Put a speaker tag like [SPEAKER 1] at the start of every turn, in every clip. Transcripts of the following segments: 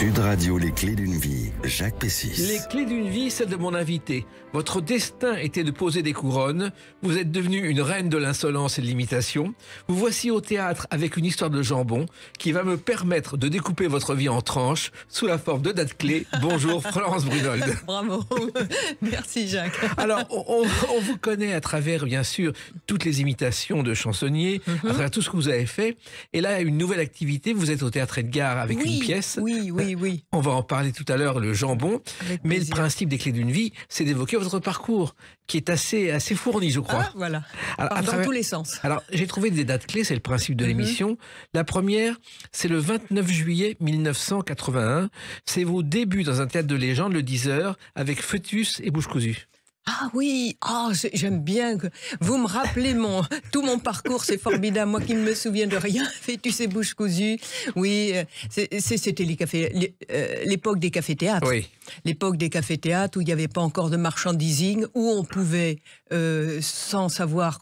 [SPEAKER 1] Sud Radio, les clés d'une vie, Jacques Pessis.
[SPEAKER 2] Les clés d'une vie, celle de mon invité. Votre destin était de poser des couronnes. Vous êtes devenue une reine de l'insolence et de l'imitation. Vous voici au théâtre avec une histoire de jambon qui va me permettre de découper votre vie en tranches sous la forme de dates clés. Bonjour Florence Brunold.
[SPEAKER 3] Bravo. Merci Jacques.
[SPEAKER 2] Alors, on vous connaît à travers, bien sûr, toutes les imitations de chansonniers, à travers tout ce que vous avez fait. Et là, une nouvelle activité, vous êtes au Théâtre Edgar avec une pièce.
[SPEAKER 3] Oui.
[SPEAKER 2] On va en parler tout à l'heure, le jambon.
[SPEAKER 3] Avec
[SPEAKER 2] Mais
[SPEAKER 3] plaisir.
[SPEAKER 2] le principe des clés d'une vie, c'est d'évoquer votre parcours, qui est assez fourni, je crois.
[SPEAKER 3] Ah, voilà.
[SPEAKER 2] Alors,
[SPEAKER 3] Dans tous les sens.
[SPEAKER 2] Alors, j'ai trouvé des dates clés, c'est le principe de l'émission. La première, c'est le 29 juillet 1981. C'est vos débuts dans un théâtre de légende, le 10h, avec Fœtus et Bouche cousue.
[SPEAKER 3] Ah oui, j'aime bien que vous me rappelez tout mon parcours, c'est formidable. Moi qui ne me souviens de rien, Fœtus et Bouche cousue. Oui, c'était l'époque des cafés-théâtres.
[SPEAKER 2] Oui.
[SPEAKER 3] L'époque des cafés-théâtres où il n'y avait pas encore de merchandising, où on pouvait, sans savoir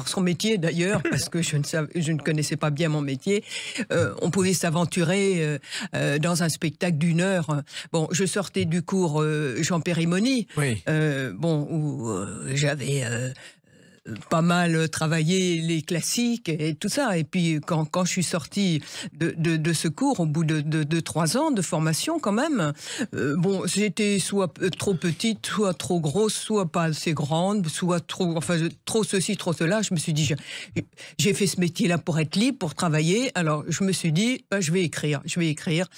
[SPEAKER 3] son métier d'ailleurs, parce que je ne connaissais pas bien mon métier, on pouvait s'aventurer dans un spectacle d'une heure. Bon, je sortais du cours Jean Périmoni.
[SPEAKER 2] Oui.
[SPEAKER 3] Où j'avais pas mal travaillé les classiques et tout ça. Et puis quand je suis sortie de ce cours, au bout de 3 ans de formation quand même, j'étais soit trop petite, soit trop grosse, soit pas assez grande, soit trop ceci, trop cela. Je me suis dit, j'ai fait ce métier-là pour être libre, pour travailler. Alors je me suis dit, je vais écrire.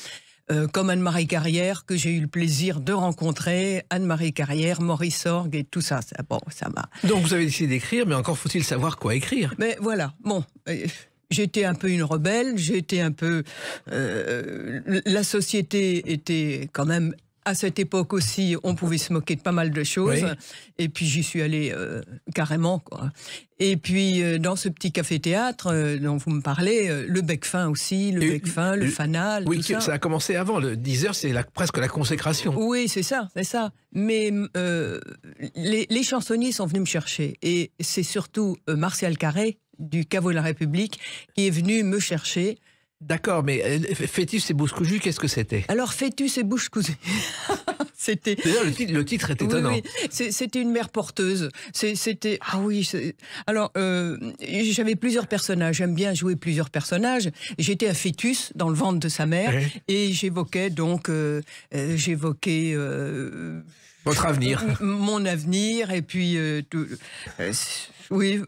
[SPEAKER 3] Comme Anne-Marie Carrière, que j'ai eu le plaisir de rencontrer, Anne-Marie Carrière, Maurice Sorgue et tout ça. Ça m'a...
[SPEAKER 2] Donc vous avez décidé d'écrire, mais encore faut-il savoir quoi écrire.
[SPEAKER 3] Mais voilà, j'étais un peu une rebelle, j'étais un peu... la société était quand même... À cette époque aussi, on pouvait se moquer de pas mal de choses.
[SPEAKER 2] Oui.
[SPEAKER 3] Et puis, j'y suis allée carrément, quoi. Et puis, dans ce petit café-théâtre dont vous me parlez, le bec-fin aussi, le fanal,
[SPEAKER 2] Oui,
[SPEAKER 3] tout ça.
[SPEAKER 2] ça a commencé avant. Le 10h, c'est presque la consécration.
[SPEAKER 3] Oui, c'est ça. Mais les chansonniers sont venus me chercher. Et c'est surtout Martial Carré, du Caveau de la République, qui est venu me chercher.
[SPEAKER 2] D'accord, mais Fœtus et Bouche cousue, qu'est-ce que c'était?
[SPEAKER 3] Alors, Fœtus et Bouche cousue. C'était...
[SPEAKER 2] D'ailleurs, le titre est étonnant.
[SPEAKER 3] Oui. C'était une mère porteuse. C'était... Ah oui. Alors, j'avais plusieurs personnages. J'aime bien jouer plusieurs personnages. J'étais un fœtus dans le ventre de sa mère.
[SPEAKER 2] Oui.
[SPEAKER 3] Et j'évoquais donc...
[SPEAKER 2] Votre avenir.
[SPEAKER 3] Mon avenir. Et puis... Oui,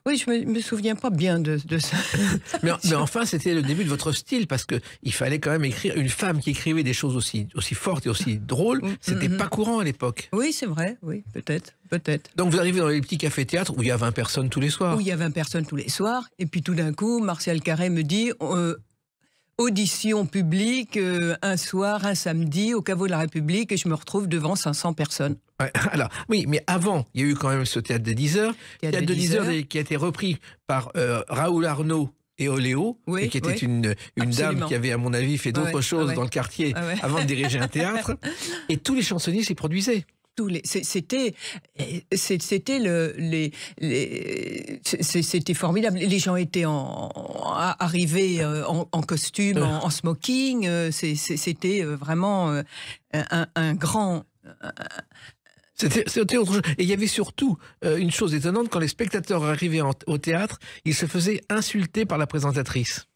[SPEAKER 3] je me souviens pas bien de ça.
[SPEAKER 2] Mais enfin, c'était le début de votre style, parce qu'il fallait quand même écrire une femme qui écrivait des choses aussi fortes et aussi drôles. C'était pas courant à l'époque.
[SPEAKER 3] Oui, c'est vrai, oui, peut-être.
[SPEAKER 2] Donc vous arrivez dans les petits cafés-théâtres où il y a 20 personnes tous les soirs.
[SPEAKER 3] Où il y a 20 personnes tous les soirs. Et puis tout d'un coup, Martial Carré me dit... audition publique, un soir, un samedi, au Caveau de la République, et je me retrouve devant 500 personnes.
[SPEAKER 2] Ouais, alors, oui, mais avant, il y a eu quand même ce théâtre des 10 heures. Théâtre de 10 heures qui a été repris par Raoul Arnaud et Oléo, et qui était une dame qui avait, à mon avis, fait d'autres choses dans le quartier avant de diriger un théâtre. Et tous les chansonniers s'y produisaient.
[SPEAKER 3] C'était formidable. Les gens étaient arrivés en costume, en smoking. C'était vraiment un grand...
[SPEAKER 2] C'était autre chose. Et il y avait surtout une chose étonnante, quand les spectateurs arrivaient au théâtre, ils se faisaient insulter par la présentatrice.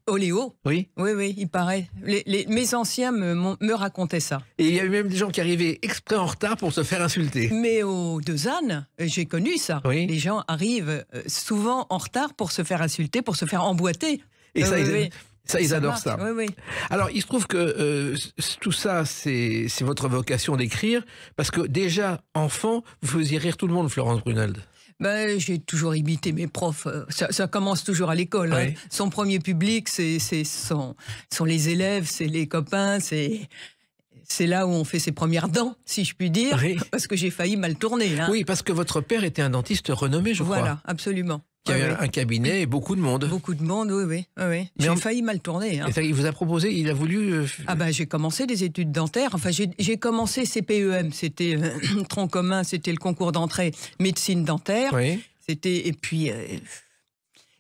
[SPEAKER 3] Oléo.
[SPEAKER 2] Oui,
[SPEAKER 3] il paraît. Mes anciens me racontaient ça.
[SPEAKER 2] Et il y avait même des gens qui arrivaient exprès en retard pour se faire insulter.
[SPEAKER 3] Mais aux Deux Ânes, j'ai connu ça. Oui. Les gens arrivent souvent en retard pour se faire insulter, pour se faire emboîter.
[SPEAKER 2] Et ça, ils adorent ça.
[SPEAKER 3] Oui.
[SPEAKER 2] Alors, il se trouve que tout ça, c'est votre vocation d'écrire, parce que déjà, enfant, vous faisiez rire tout le monde, Florence Brunold.
[SPEAKER 3] J'ai toujours imité mes profs. Ça commence toujours à l'école.
[SPEAKER 2] Oui.
[SPEAKER 3] Hein. Son premier public, sont les élèves, c'est les copains, c'est là où on fait ses premières dents, si je puis dire, parce que j'ai failli mal tourner. Hein.
[SPEAKER 2] Oui, parce que votre père était un dentiste renommé, je crois.
[SPEAKER 3] Voilà, absolument.
[SPEAKER 2] Qui avait un cabinet et beaucoup de monde.
[SPEAKER 3] Beaucoup de monde, oui. J'ai failli mal tourner. Hein.
[SPEAKER 2] Il vous a proposé, il a voulu...
[SPEAKER 3] J'ai commencé des études dentaires. Enfin, j'ai commencé CPEM, c'était tronc commun, c'était le concours d'entrée médecine dentaire.
[SPEAKER 2] Oui.
[SPEAKER 3] Et puis...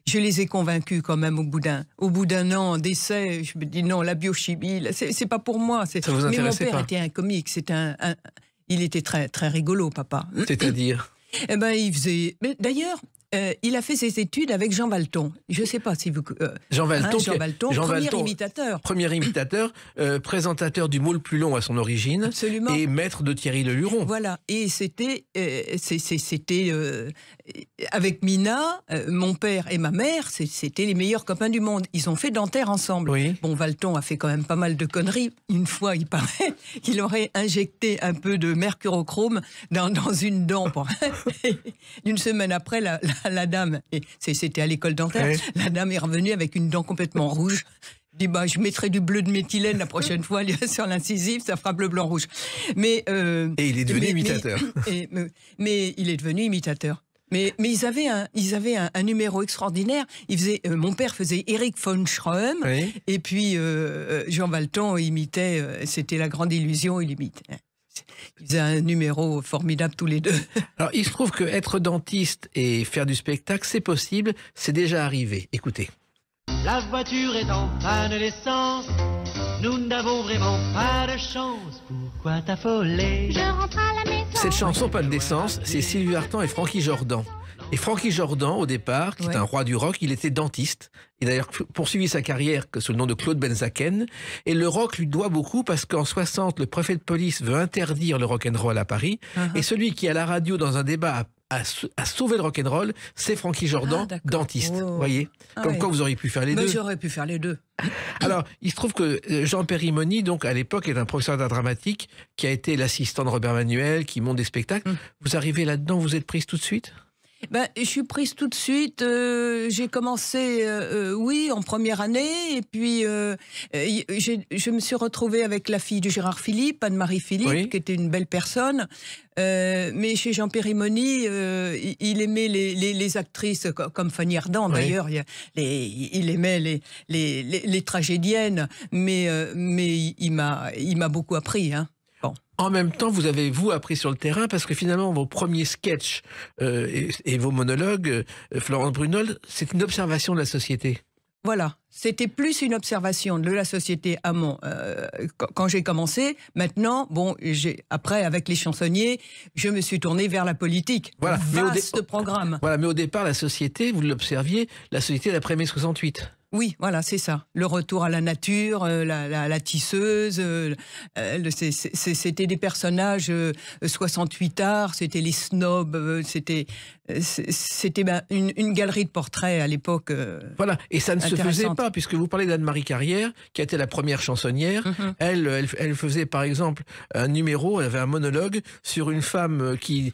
[SPEAKER 3] je les ai convaincus quand même au bout d'un an d'essai. Je me dis non, la biochimie, c'est pas pour moi.
[SPEAKER 2] Ça vous
[SPEAKER 3] mais mon
[SPEAKER 2] intéressait
[SPEAKER 3] père
[SPEAKER 2] pas?
[SPEAKER 3] était un comique, il était très, très rigolo, papa.
[SPEAKER 2] C'est-à-dire?
[SPEAKER 3] Eh ben, il faisait... D'ailleurs, il a fait ses études avec Jean Valton. Je ne sais pas si vous...
[SPEAKER 2] Jean Valton,
[SPEAKER 3] premier imitateur.
[SPEAKER 2] Premier imitateur, présentateur du Mot le plus long à son origine.
[SPEAKER 3] Absolument.
[SPEAKER 2] Et maître de Thierry Le Luron.
[SPEAKER 3] Voilà, et c'était avec Mina, mon père et ma mère, c'était les meilleurs copains du monde. Ils ont fait dentaire ensemble.
[SPEAKER 2] Oui.
[SPEAKER 3] Bon, Valton a fait quand même pas mal de conneries. Une fois, il paraît qu'il aurait injecté un peu de mercurochrome dans une dent. Une semaine après, la dame, et c'était à l'école dentaire,
[SPEAKER 2] oui.
[SPEAKER 3] La dame est revenue avec une dent complètement rouge. Je dis, je mettrai du bleu de méthylène la prochaine fois sur l'incisive, ça fera bleu, blanc, rouge. Et
[SPEAKER 2] il est devenu imitateur.
[SPEAKER 3] Mais il est devenu imitateur. Mais ils avaient un numéro extraordinaire. Mon père faisait Eric von Schröm,
[SPEAKER 2] oui.
[SPEAKER 3] Et puis Jean Valton imitait, c'était La Grande Illusion, il imitait. Ils faisaient un numéro formidable tous les deux.
[SPEAKER 2] Alors, il se trouve que être dentiste et faire du spectacle, c'est possible, c'est déjà arrivé. Écoutez.
[SPEAKER 4] La voiture est en panne d'essence, nous n'avons vraiment pas de chance. Pourquoi t'affoler?
[SPEAKER 5] Je rentre à la maison.
[SPEAKER 2] Cette chanson, Panne d'essence, c'est Sylvie Vartan et Francky Jordan. Et Francky Jordan, au départ, qui est un roi du rock, il était dentiste. Il a d'ailleurs poursuivi sa carrière sous le nom de Claude Benzaken. Et le rock lui doit beaucoup parce qu'en 60, le préfet de police veut interdire le rock'n'roll à Paris. Et celui qui, à la radio, dans un débat, a sauvé le rock'n'roll, c'est Francky Jordan, dentiste. Vous voyez, comme quoi vous auriez pu faire les deux.
[SPEAKER 3] J'aurais pu faire les deux.
[SPEAKER 2] Alors, il se trouve que Jean Périmoni, donc à l'époque, est un professeur d'art dramatique qui a été l'assistant de Robert Manuel, qui monte des spectacles. Vous arrivez là-dedans, vous êtes prise tout de suite?
[SPEAKER 3] Je suis prise tout de suite. J'ai commencé, en première année, et puis je me suis retrouvée avec la fille de Gérard Philippe, Anne-Marie Philippe, qui était une belle personne. Mais chez Jean Périmoni, il aimait les actrices comme Fanny Ardant. D'ailleurs, il aimait les tragédiennes, mais il m'a beaucoup appris. Hein. Bon.
[SPEAKER 2] En même temps, vous avez, appris sur le terrain, parce que finalement, vos premiers sketchs et vos monologues, Florence Brunel, c'est une observation de la société.
[SPEAKER 3] Voilà, c'était plus une observation de la société quand j'ai commencé. Maintenant, après, avec les chansonniers, je me suis tournée vers la politique.
[SPEAKER 2] Voilà.
[SPEAKER 3] Vaste programme.
[SPEAKER 2] Voilà, mais au départ, la société, vous l'observiez, la société d'après mai 68.
[SPEAKER 3] Oui, voilà, c'est ça. Le retour à la nature, la tisseuse, c'était des personnages 68 arts, c'était les snobs, c'était une galerie de portraits à l'époque.
[SPEAKER 2] Voilà, et ça ne se faisait pas, puisque vous parlez d'Anne-Marie Carrière, qui a été la première chansonnière. Elle faisait par exemple un numéro, elle avait un monologue sur une femme qui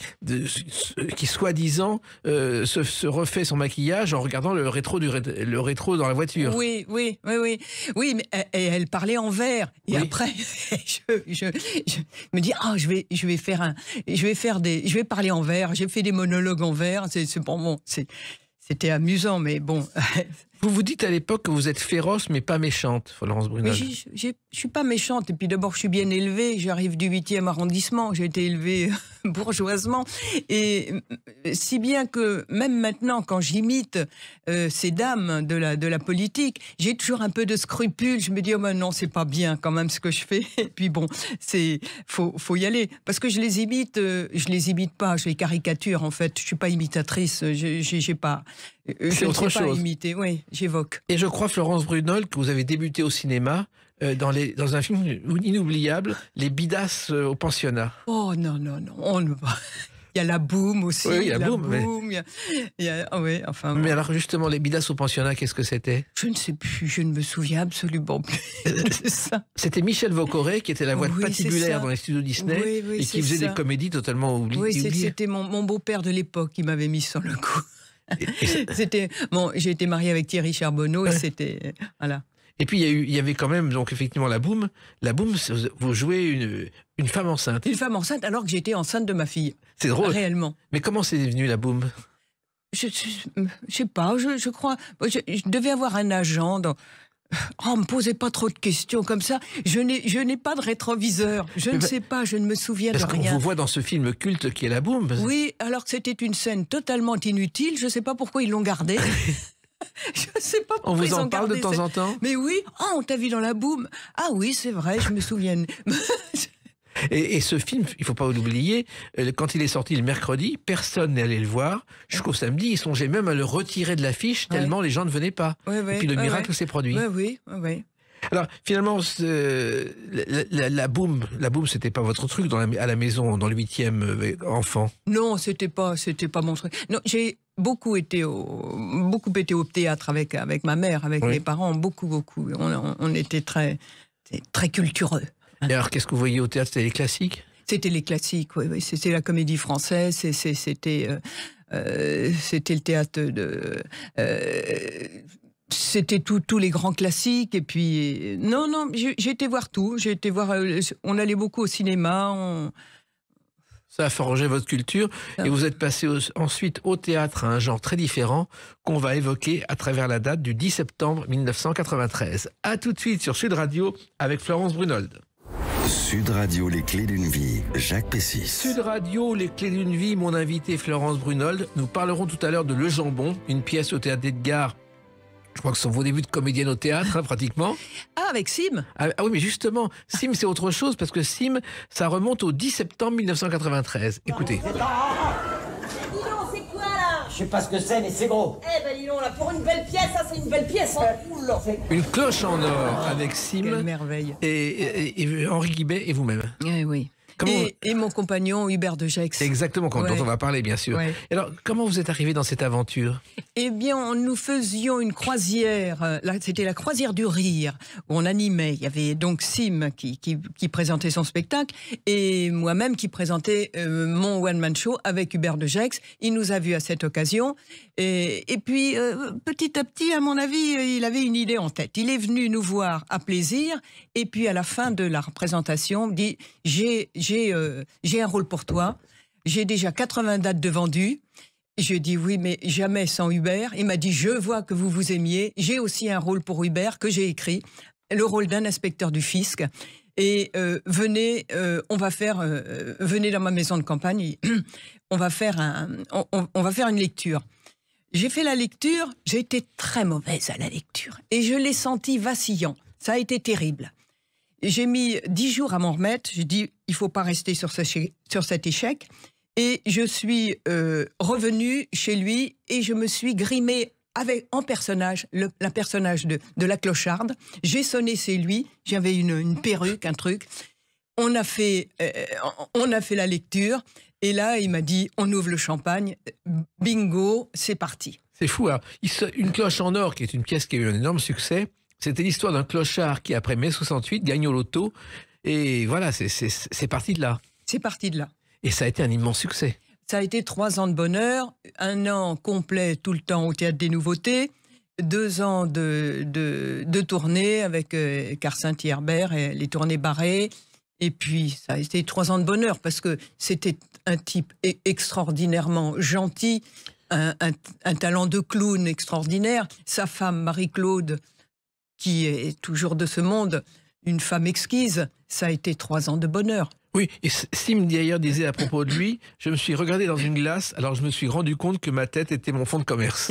[SPEAKER 2] soi-disant, se refait son maquillage en regardant le rétro dans la voiture.
[SPEAKER 3] Oui, mais elle parlait en vers. Et après, je me dis, je vais parler en vers. J'ai fait des monologues en vers. C'était amusant, mais bon.
[SPEAKER 2] Vous vous dites à l'époque que vous êtes féroce, mais pas méchante, Florence Brunel.
[SPEAKER 3] Je suis pas méchante. Et puis d'abord, je suis bien élevée. J'arrive du 8e arrondissement. J'ai été élevée bourgeoisement. Et si bien que même maintenant, quand j'imite ces dames de la politique, j'ai toujours un peu de scrupule. Je me dis, non, c'est pas bien quand même ce que je fais. Et puis bon, faut y aller. Parce que je les imite pas. Je les caricature, en fait. Je suis pas imitatrice. J'ai pas...
[SPEAKER 2] C'est autre chose.
[SPEAKER 3] Pas imiter, oui, j'évoque.
[SPEAKER 2] Et je crois, Florence Brunel, que vous avez débuté au cinéma dans un film inoubliable, Les Bidasses au pensionnat.
[SPEAKER 3] Oh non, il y a la boum aussi.
[SPEAKER 2] Oui, il y a la boum. Mais alors justement, Les Bidasses au pensionnat, qu'est-ce que c'était?
[SPEAKER 3] Je ne sais plus, je ne me souviens absolument plus.
[SPEAKER 2] C'était Michel Vaucoré qui était la voix patibulaire dans les studios Disney et qui faisait des comédies totalement oubliées.
[SPEAKER 3] Oui, c'était mon beau-père de l'époque qui m'avait mis sur le coup. J'ai été mariée avec Thierry Charbonneau et c'était... Voilà.
[SPEAKER 2] Et puis il y avait quand même, donc effectivement, la boum. La boum, vous jouez une femme enceinte.
[SPEAKER 3] Une femme enceinte alors que j'étais enceinte de ma fille.
[SPEAKER 2] C'est drôle.
[SPEAKER 3] Réellement.
[SPEAKER 2] Mais comment c'est devenu la boum?
[SPEAKER 3] Je sais pas, je crois... Je devais avoir un agent on me posait pas trop de questions comme ça. Je n'ai pas de rétroviseur. Je ne sais pas, je ne me souviens de rien.
[SPEAKER 2] Parce qu'on vous voit dans ce film culte qui est La Boum.
[SPEAKER 3] Oui, alors que c'était une scène totalement inutile. Je ne sais pas pourquoi ils l'ont gardée. Je ne sais pas pourquoi
[SPEAKER 2] On vous
[SPEAKER 3] ils
[SPEAKER 2] en
[SPEAKER 3] ont
[SPEAKER 2] parle de
[SPEAKER 3] gardé
[SPEAKER 2] temps
[SPEAKER 3] ça.
[SPEAKER 2] en temps?
[SPEAKER 3] Mais oui, on t'a vu dans la boum. Ah oui, c'est vrai, je me souviens.
[SPEAKER 2] Et ce film, il ne faut pas l'oublier, quand il est sorti le mercredi, personne n'est allé le voir. Jusqu'au samedi, ils songeaient même à le retirer de l'affiche tellement les gens ne venaient pas.
[SPEAKER 3] Ouais,
[SPEAKER 2] et puis le miracle s'est produit.
[SPEAKER 3] Oui.
[SPEAKER 2] Alors finalement, la boum, c'était pas votre truc à la maison, dans le 8e enfant?
[SPEAKER 3] Non, c'était pas mon truc. Non, j'ai beaucoup été au théâtre avec ma mère, avec mes parents, beaucoup. On était très cultureux.
[SPEAKER 2] Et alors, qu'est-ce que vous voyez au théâtre? C'était les classiques?
[SPEAKER 3] C'était les classiques, oui. C'était la comédie française, c'était le théâtre de... c'était tous les grands classiques. Et puis, non, j'ai été voir tout. On allait beaucoup au cinéma.
[SPEAKER 2] Ça a forgé votre culture. Et vous êtes passé ensuite au théâtre à un genre très différent qu'on va évoquer à travers la date du 10 septembre 1993. A tout de suite sur Sud Radio avec Florence Brunold.
[SPEAKER 1] Sud Radio, les clés d'une vie, Jacques Pessis.
[SPEAKER 2] Sud Radio, les clés d'une vie, mon invité Florence Brunold. Nous parlerons tout à l'heure de Le Jambon, une pièce au théâtre d'Edgar. Je crois que ce sont vos débuts de comédienne au théâtre, pratiquement.
[SPEAKER 3] Ah, avec Sim.
[SPEAKER 2] Ah oui, mais justement, Sim, c'est autre chose, parce que Sim, ça remonte au 10 septembre 1993. Écoutez.
[SPEAKER 5] Dis donc, c'est quoi là?
[SPEAKER 6] Je sais pas ce que c'est, mais c'est gros.
[SPEAKER 5] Eh ben dis donc, là, pour une belle pièce, ça c'est une belle pièce, hein. Oula.
[SPEAKER 2] Une cloche en or avec Sim.
[SPEAKER 3] Quelle merveille.
[SPEAKER 2] Et Henri Guibet et vous-même.
[SPEAKER 3] Oui. Et mon compagnon Hubert de Gex.
[SPEAKER 2] C'est exactement dont on va parler, bien sûr.
[SPEAKER 3] Ouais.
[SPEAKER 2] Et alors, comment vous êtes arrivé dans cette aventure?
[SPEAKER 3] Eh bien, nous faisions une croisière. C'était la croisière du rire, où on animait. Il y avait donc Sim qui présentait son spectacle et moi-même qui présentais mon one-man show avec Hubert de Gex. Il nous a vus à cette occasion. Et puis, petit à petit, à mon avis, il avait une idée en tête. Il est venu nous voir à Plaisir. Et puis, à la fin de la représentation, il dit « J'ai un rôle pour toi. J'ai déjà 80 dates de vendues. » Je dis oui, mais jamais sans Hubert. Il m'a dit, je vois que vous vous aimiez. J'ai aussi un rôle pour Hubert que j'ai écrit, le rôle d'un inspecteur du fisc. Et venez, venez dans ma maison de campagne. On va faire une lecture. J'ai fait la lecture. J'ai été très mauvaise à la lecture et je l'ai senti vacillant. Ça a été terrible. J'ai mis 10 jours à m'en remettre. J'ai dit, il faut pas rester sur cet échec. Et je suis revenue chez lui et je me suis grimée en personnage, la personnage de la clocharde. J'ai sonné chez lui, j'avais une perruque, un truc. On a fait la lecture et là, il m'a dit, on ouvre le champagne, bingo, c'est parti.
[SPEAKER 2] C'est fou, hein. Une cloche en or, qui est une pièce qui a eu un énorme succès, c'était l'histoire d'un clochard qui, après mai 68, gagne au loto. Et voilà, c'est parti de là.
[SPEAKER 3] C'est parti de là.
[SPEAKER 2] Et ça a été un immense succès.
[SPEAKER 3] Ça a été 3 ans de bonheur, 1 an complet tout le temps au Théâtre des Nouveautés, 2 ans de tournées avec Carcinthe Herbert et les tournées barrées. Et puis, ça a été 3 ans de bonheur parce que c'était un type extraordinairement gentil, un talent de clown extraordinaire. Sa femme, Marie-Claude, qui est toujours de ce monde, une femme exquise. Ça a été 3 ans de bonheur.
[SPEAKER 2] Oui, et Sim d'ailleurs disait à propos de lui, je me suis regardé dans une glace, alors je me suis rendu compte que ma tête était mon fonds de commerce.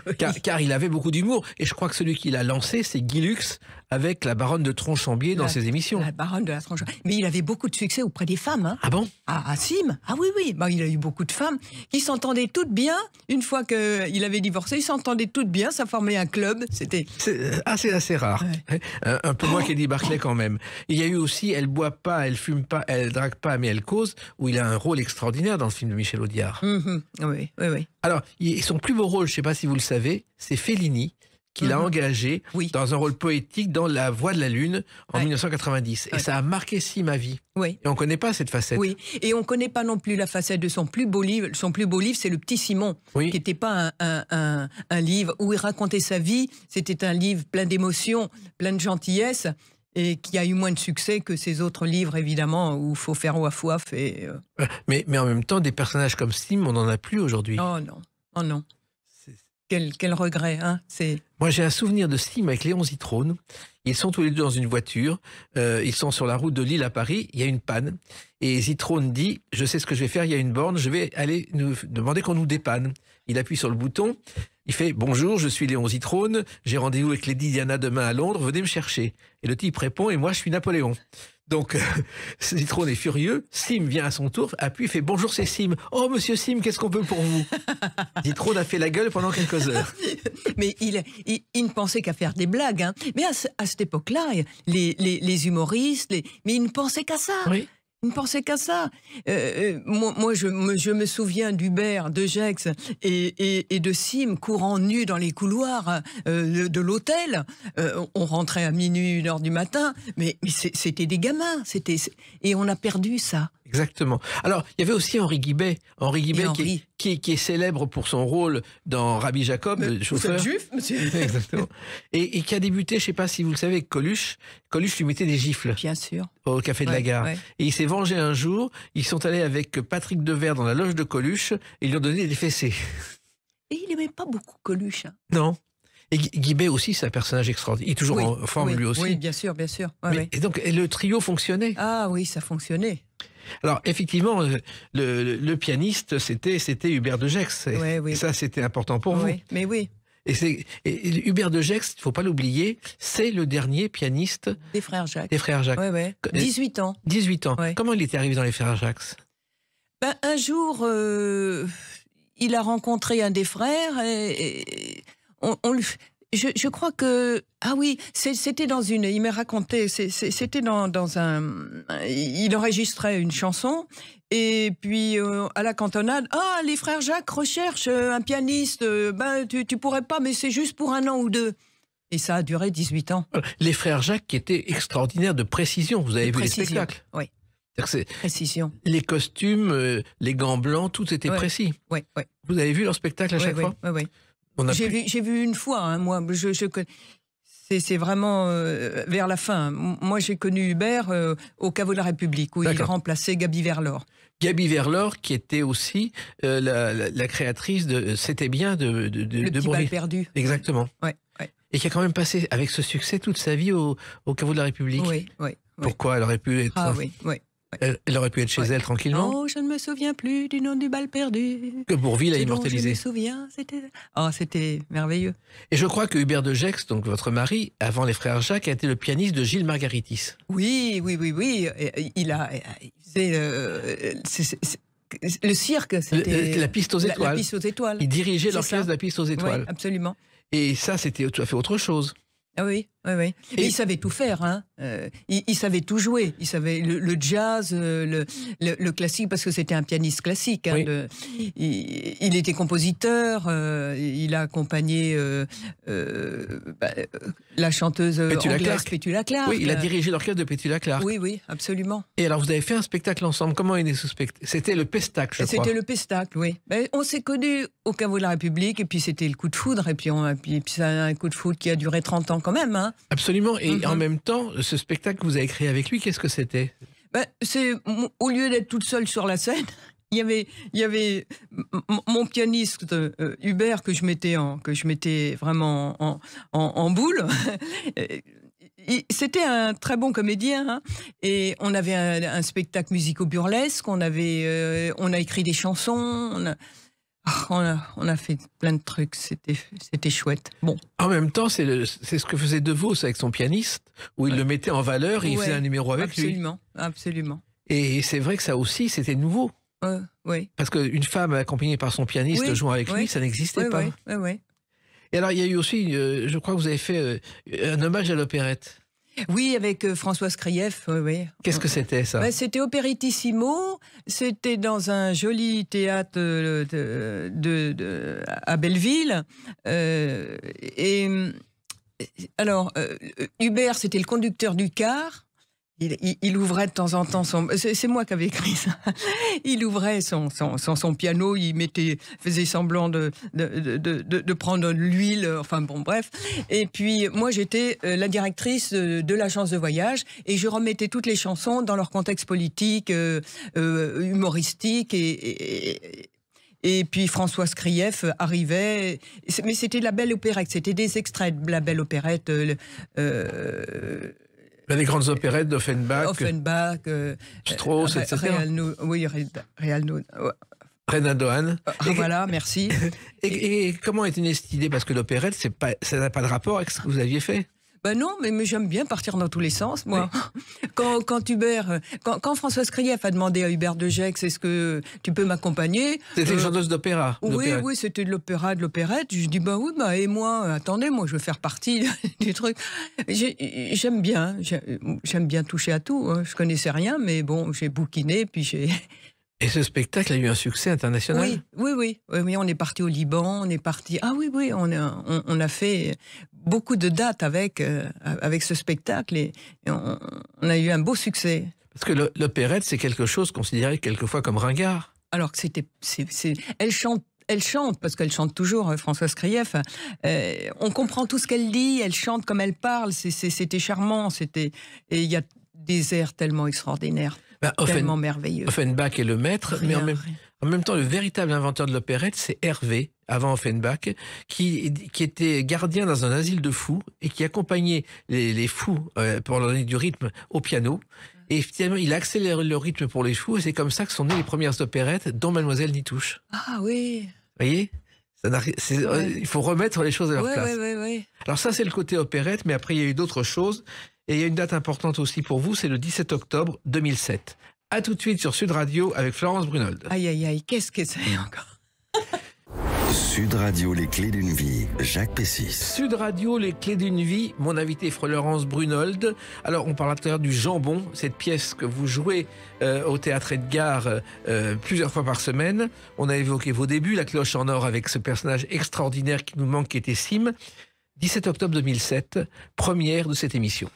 [SPEAKER 3] Oui.
[SPEAKER 2] Car il avait beaucoup d'humour. Et je crois que celui qui l'a lancé, c'est Guy Lux, avec la baronne de Tronchambier dans ses émissions.
[SPEAKER 3] La baronne de la Tronchambier. Mais il avait beaucoup de succès auprès des femmes. Hein.
[SPEAKER 2] Ah bon?
[SPEAKER 3] Ah, Sim. Ah oui. Bah, il a eu beaucoup de femmes qui s'entendaient toutes bien. Une fois qu'il avait divorcé, ils s'entendaient toutes bien. Ça formait un club. C'était...
[SPEAKER 2] C'est assez rare.
[SPEAKER 3] Ouais.
[SPEAKER 2] Un peu moins qu'Eddie Barclay quand même. Il y a eu aussi Elle boit pas, elle fume pas, elle drague pas, mais elle cause, où il a un rôle extraordinaire dans le film de Michel Audiard.
[SPEAKER 3] Oui.
[SPEAKER 2] Alors, son plus beau rôle, je ne sais pas si vous le savez, c'est Fellini, qui l'a engagé dans un rôle poétique dans La Voix de la Lune en 1990. Et ça a marqué ma vie.
[SPEAKER 3] Oui.
[SPEAKER 2] Et on ne connaît pas cette facette.
[SPEAKER 3] Oui, et on ne connaît pas non plus la facette de son plus beau livre. Son plus beau livre, c'est Le Petit Simon, qui n'était pas un livre où il racontait sa vie. C'était un livre plein d'émotions, plein de gentillesse, et qui a eu moins de succès que ces autres livres, évidemment, où il faut faire oif-oif.
[SPEAKER 2] Mais en même temps, des personnages comme Sim, on n'en a plus aujourd'hui.
[SPEAKER 3] Oh non. Quel regret, hein.
[SPEAKER 2] Moi, j'ai un souvenir de Sim avec Léon Zitrone. Ils sont tous les deux dans une voiture. Ils sont sur la route de Lille à Paris. Il y a une panne. Et Zitrone dit, je sais ce que je vais faire, il y a une borne, je vais aller nous demander qu'on nous dépanne. Il appuie sur le bouton. Il fait « Bonjour, je suis Léon Zitrone, j'ai rendez-vous avec Lady Diana demain à Londres, venez me chercher. » Et le type répond « Et moi, je suis Napoléon. » Donc, Zitrone est furieux, Sim vient à son tour, appuie, fait « Bonjour, c'est Sim. Oh, monsieur Sim, qu'est-ce qu'on peut pour vous ?» Zitrone a fait la gueule pendant quelques heures.
[SPEAKER 3] Mais il ne pensait qu'à faire des blagues. Hein. Mais à cette époque-là, les humoristes, mais ils ne pensaient qu'à ça.
[SPEAKER 2] Oui.
[SPEAKER 3] Ils ne pensaient qu'à ça. Moi, je me souviens d'Hubert, de Gex et de Sim courant nus dans les couloirs de l'hôtel. On rentrait à minuit, 1h du matin, mais c'était des gamins. Et on a perdu ça.
[SPEAKER 2] Exactement. Alors, il y avait aussi Henri Guibet. Henri Guibet qui est célèbre pour son rôle dans Rabbi Jacob, le chauffeur.
[SPEAKER 3] Vous êtes juif, monsieur?
[SPEAKER 2] Exactement. Et qui a débuté, je ne sais pas si vous le savez, avec Coluche. Coluche lui mettait des gifles.
[SPEAKER 3] Bien sûr.
[SPEAKER 2] Au Café de la Gare.
[SPEAKER 3] Ouais.
[SPEAKER 2] Et il s'est vengé un jour. Ils sont allés avec Patrick Devers dans la loge de Coluche et ils lui ont donné des fessées.
[SPEAKER 3] Et il n'aimait pas beaucoup Coluche. Hein.
[SPEAKER 2] Non. Et Guibet aussi, c'est un personnage extraordinaire. Il est toujours en forme lui aussi.
[SPEAKER 3] Oui, bien sûr, bien sûr. Ouais.
[SPEAKER 2] Et donc, le trio fonctionnait.
[SPEAKER 3] Ah oui, ça fonctionnait.
[SPEAKER 2] Alors, effectivement, le pianiste, c'était Hubert de Gex. Et ça, c'était important pour vous.
[SPEAKER 3] Mais oui.
[SPEAKER 2] Et Hubert de Gex, il ne faut pas l'oublier, c'est le dernier pianiste
[SPEAKER 3] des frères Jacques. 18 ans.
[SPEAKER 2] 18 ans.
[SPEAKER 3] Ouais.
[SPEAKER 2] Comment il était arrivé dans les frères Jacques?
[SPEAKER 3] Un jour, il a rencontré un des frères et je crois que... Ah oui, c'était dans une... Il m'a raconté, c'était dans un... Il enregistrait une chanson et puis à la cantonade, « Ah, les frères Jacques recherchent un pianiste, tu pourrais pas, mais c'est juste pour 1 an ou 2. » Et ça a duré 18 ans.
[SPEAKER 2] Les frères Jacques qui étaient extraordinaires de précision. Vous avez vu les spectacles?
[SPEAKER 3] Oui.
[SPEAKER 2] Précision. Les costumes, les gants blancs, tout était précis.
[SPEAKER 3] Oui.
[SPEAKER 2] Vous avez vu leur spectacle à chaque fois?
[SPEAKER 3] Oui. J'ai vu une fois, hein, moi. C'est vraiment vers la fin. Moi, j'ai connu Hubert au Caveau de la République, où il remplaçait Gaby Verlor.
[SPEAKER 2] Gaby Verlor, qui était aussi la créatrice de C'était bien de
[SPEAKER 3] Le petit bal perdu.
[SPEAKER 2] Exactement.
[SPEAKER 3] Ouais.
[SPEAKER 2] Et qui a quand même passé avec ce succès toute sa vie au Caveau de la République.
[SPEAKER 3] Oui.
[SPEAKER 2] Pourquoi? Elle aurait pu être...
[SPEAKER 3] Ah oui.
[SPEAKER 2] Elle aurait pu être chez elle tranquillement.
[SPEAKER 3] Oh, je ne me souviens plus du nom du bal perdu.
[SPEAKER 2] Que Bourvil a immortalisé.
[SPEAKER 3] Je me souviens, c'était merveilleux.
[SPEAKER 2] Et je crois que Hubert de Gex, donc votre mari, avant les frères Jacques, a été le pianiste de Gilles Margaritis.
[SPEAKER 3] Oui. Il faisait le cirque, c'était...
[SPEAKER 2] La piste aux étoiles.
[SPEAKER 3] La piste aux étoiles.
[SPEAKER 2] Il dirigeait l'orchestre de la piste aux étoiles.
[SPEAKER 3] Oui, absolument.
[SPEAKER 2] Et ça, c'était tout à fait autre chose.
[SPEAKER 3] Ah oui. Et il savait tout faire, hein. Il savait tout jouer. Il savait le jazz, le classique, parce que c'était un pianiste classique. Hein, il était compositeur, il a accompagné la chanteuse anglaise Petula Clark.
[SPEAKER 2] Oui, il a dirigé l'orchestre de Petula Clark.
[SPEAKER 3] Oui, absolument.
[SPEAKER 2] Et alors, vous avez fait un spectacle ensemble. Comment est né ce spectacle? C'était le Pestacle, je crois.
[SPEAKER 3] C'était le Pestacle, oui. On s'est connus au Caveau de la République, et puis c'était le coup de foudre, et puis c'est un coup de foudre qui a duré 30 ans quand même, hein.
[SPEAKER 2] Absolument. Et en même temps, ce spectacle que vous avez créé avec lui, qu'est-ce que c'était?
[SPEAKER 3] Au lieu d'être toute seule sur la scène, il y avait mon pianiste Hubert que je mettais vraiment en boule. C'était un très bon comédien, hein, et on avait un spectacle musico-burlesque. On a écrit des chansons. On a fait plein de trucs, c'était chouette. Bon.
[SPEAKER 2] En même temps, c'est ce que faisait De Vos avec son pianiste, où il le mettait en valeur et il faisait un numéro avec lui.
[SPEAKER 3] Absolument.
[SPEAKER 2] Et c'est vrai que ça aussi, c'était nouveau.
[SPEAKER 3] Oui.
[SPEAKER 2] Parce qu'une femme accompagnée par son pianiste jouant avec lui, ça n'existait pas.
[SPEAKER 3] Oui.
[SPEAKER 2] Et alors, il y a eu aussi, je crois que vous avez fait un hommage à l'opérette.
[SPEAKER 3] Oui, avec Françoise Krief, oui.
[SPEAKER 2] Qu'est-ce que c'était, ça?
[SPEAKER 3] C'était Operettissimo, c'était dans un joli théâtre à Belleville. Alors, Hubert, c'était le conducteur du car. Il ouvrait de temps en temps c'est moi qui avais écrit ça. Il ouvrait son piano, faisait semblant de prendre l'huile, enfin bon, bref. Et puis, moi, j'étais la directrice de l'agence de voyage et je remettais toutes les chansons dans leur contexte politique, humoristique et puis Françoise Krief arrivait, mais c'était la Belle Opérette, c'était des extraits de la Belle Opérette.
[SPEAKER 2] Les grandes opérettes d'Offenbach,
[SPEAKER 3] Strauss,
[SPEAKER 2] etc. Reine Anne.
[SPEAKER 3] Voilà, merci.
[SPEAKER 2] Et comment est née cette idée? Parce que l'opérette, ça n'a pas de rapport avec ce que vous aviez fait.
[SPEAKER 3] Ben non, mais j'aime bien partir dans tous les sens, moi. Oui. Quand Françoise Krief a demandé à Hubert de Gex, est-ce que tu peux m'accompagner?
[SPEAKER 2] C'était une chanteuse d'opéra.
[SPEAKER 3] Oui, c'était de l'opéra, de l'opérette. Je dis, bah oui, et moi, attendez, moi, je veux faire partie du truc. J'aime bien toucher à tout. Hein. Je connaissais rien, mais bon, j'ai bouquiné, puis j'ai...
[SPEAKER 2] Et ce spectacle a eu un succès international?
[SPEAKER 3] Oui, on est parti au Liban, on est parti... Ah oui, on a fait beaucoup de dates avec ce spectacle et on a eu un beau succès.
[SPEAKER 2] Parce que l'opérette, c'est quelque chose considéré quelquefois comme ringard.
[SPEAKER 3] Alors que elle chante, parce qu'elle chante toujours, Françoise Krief. On comprend tout ce qu'elle dit, elle chante comme elle parle, c'était charmant, et il y a des airs tellement extraordinaires. Tellement merveilleux.
[SPEAKER 2] Offenbach est le maître, mais en même temps, le véritable inventeur de l'opérette, c'est Hervé, avant Offenbach, qui était gardien dans un asile de fous et qui accompagnait les fous pour leur donner du rythme au piano. Et finalement, il a accéléré le rythme pour les fous et c'est comme ça que sont nées les premières opérettes, dont Mademoiselle Nitouche.
[SPEAKER 3] Ah oui.
[SPEAKER 2] Vous voyez? Il faut remettre les choses à leur place.
[SPEAKER 3] Oui.
[SPEAKER 2] Alors ça, c'est le côté opérette, mais après, il y a eu d'autres choses. Et il y a une date importante aussi pour vous, c'est le 17 octobre 2007. A tout de suite sur Sud Radio avec Florence Brunold.
[SPEAKER 3] Aïe, qu'est-ce que c'est encore?
[SPEAKER 1] Sud Radio, les clés d'une vie, Jacques Pessis.
[SPEAKER 2] Sud Radio, les clés d'une vie, mon invité Florence Brunold. Alors, on parle tout à l'heure du Jambon, cette pièce que vous jouez au Théâtre Edgar plusieurs fois par semaine. On a évoqué vos débuts, la cloche en or avec ce personnage extraordinaire qui nous manque, qui était Sim. 17 octobre 2007, première de cette émission.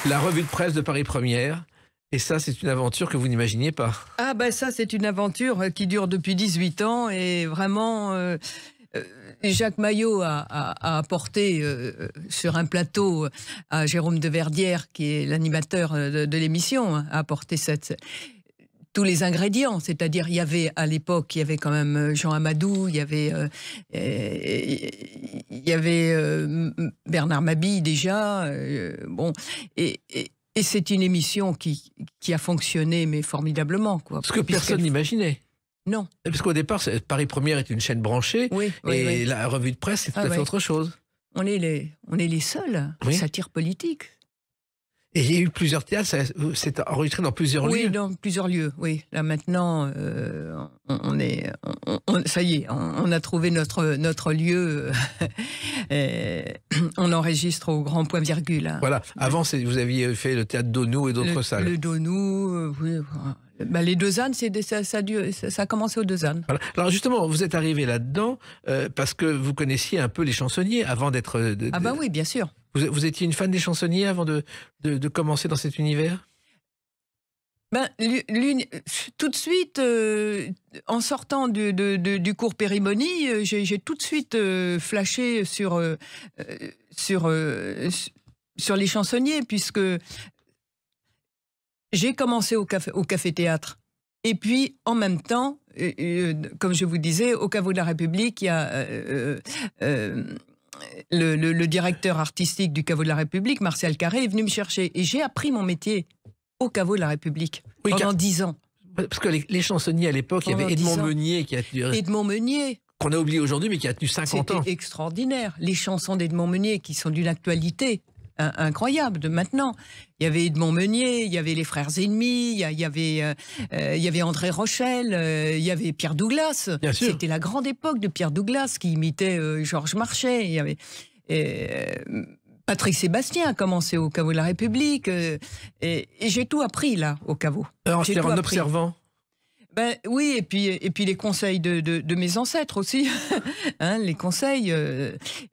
[SPEAKER 2] La revue de presse de Paris Première. Et ça, c'est une aventure que vous n'imaginiez pas.
[SPEAKER 3] Ah ben ça, c'est une aventure qui dure depuis 18 ans et vraiment... Jacques Maillot a apporté sur un plateau à Jérôme Deverdière, qui est l'animateur de l'émission, a apporté tous les ingrédients, c'est-à-dire il y avait à l'époque, il y avait quand même Jean Amadou, il y avait Bernard Mabille déjà, et c'est une émission qui a fonctionné mais formidablement, quoi.
[SPEAKER 2] Ce que personne n'imaginait.
[SPEAKER 3] Non.
[SPEAKER 2] Parce qu'au départ, Paris Première est une chaîne branchée, et la revue de presse, c'est tout à fait autre chose.
[SPEAKER 3] On est les seuls, satire politique.
[SPEAKER 2] Et il y a eu plusieurs théâtres, c'est enregistré dans plusieurs lieux.
[SPEAKER 3] Oui, dans plusieurs lieux, oui. Là maintenant, ça y est, on a trouvé notre lieu. On enregistre au Grand Point Virgule. Hein.
[SPEAKER 2] Voilà, avant vous aviez fait le théâtre Donou et d'autres salles.
[SPEAKER 3] Le Donou, oui. Les Deux Ânes, ça a commencé aux Deux Ânes.
[SPEAKER 2] Voilà. Alors justement, vous êtes arrivé là-dedans parce que vous connaissiez un peu les chansonniers avant d'être...
[SPEAKER 3] Ah bah oui, bien sûr.
[SPEAKER 2] Vous étiez une fan des chansonniers avant de commencer dans cet univers?
[SPEAKER 3] Tout de suite, en sortant du cours Périmonie, j'ai tout de suite flashé sur les chansonniers, puisque j'ai commencé au café-théâtre. Et puis, en même temps, comme je vous disais, au Caveau de la République, il y a... le directeur artistique du Caveau de la République, Martial Carré, est venu me chercher. Et j'ai appris mon métier au Caveau de la République pendant 10 ans.
[SPEAKER 2] Parce que les chansonniers à l'époque, il y avait Edmond Meunier qui a tenu...
[SPEAKER 3] Edmond Meunier.
[SPEAKER 2] Qu'on a oublié aujourd'hui, mais qui a tenu 50 ans.
[SPEAKER 3] C'était extraordinaire. Les chansons d'Edmond Meunier qui sont d'une actualité incroyable de maintenant. Il y avait Edmond Meunier, il y avait les Frères Ennemis, il y avait André Rochel, il y avait Pierre Douglas. C'était la grande époque de Pierre Douglas qui imitait Georges Marchais. Il y avait Patrick Sébastien a commencé au Caveau de la République. Et j'ai tout appris là au Caveau.
[SPEAKER 2] Alors, c'est en observant.
[SPEAKER 3] Oui, et puis les conseils de mes ancêtres aussi, hein, les conseils,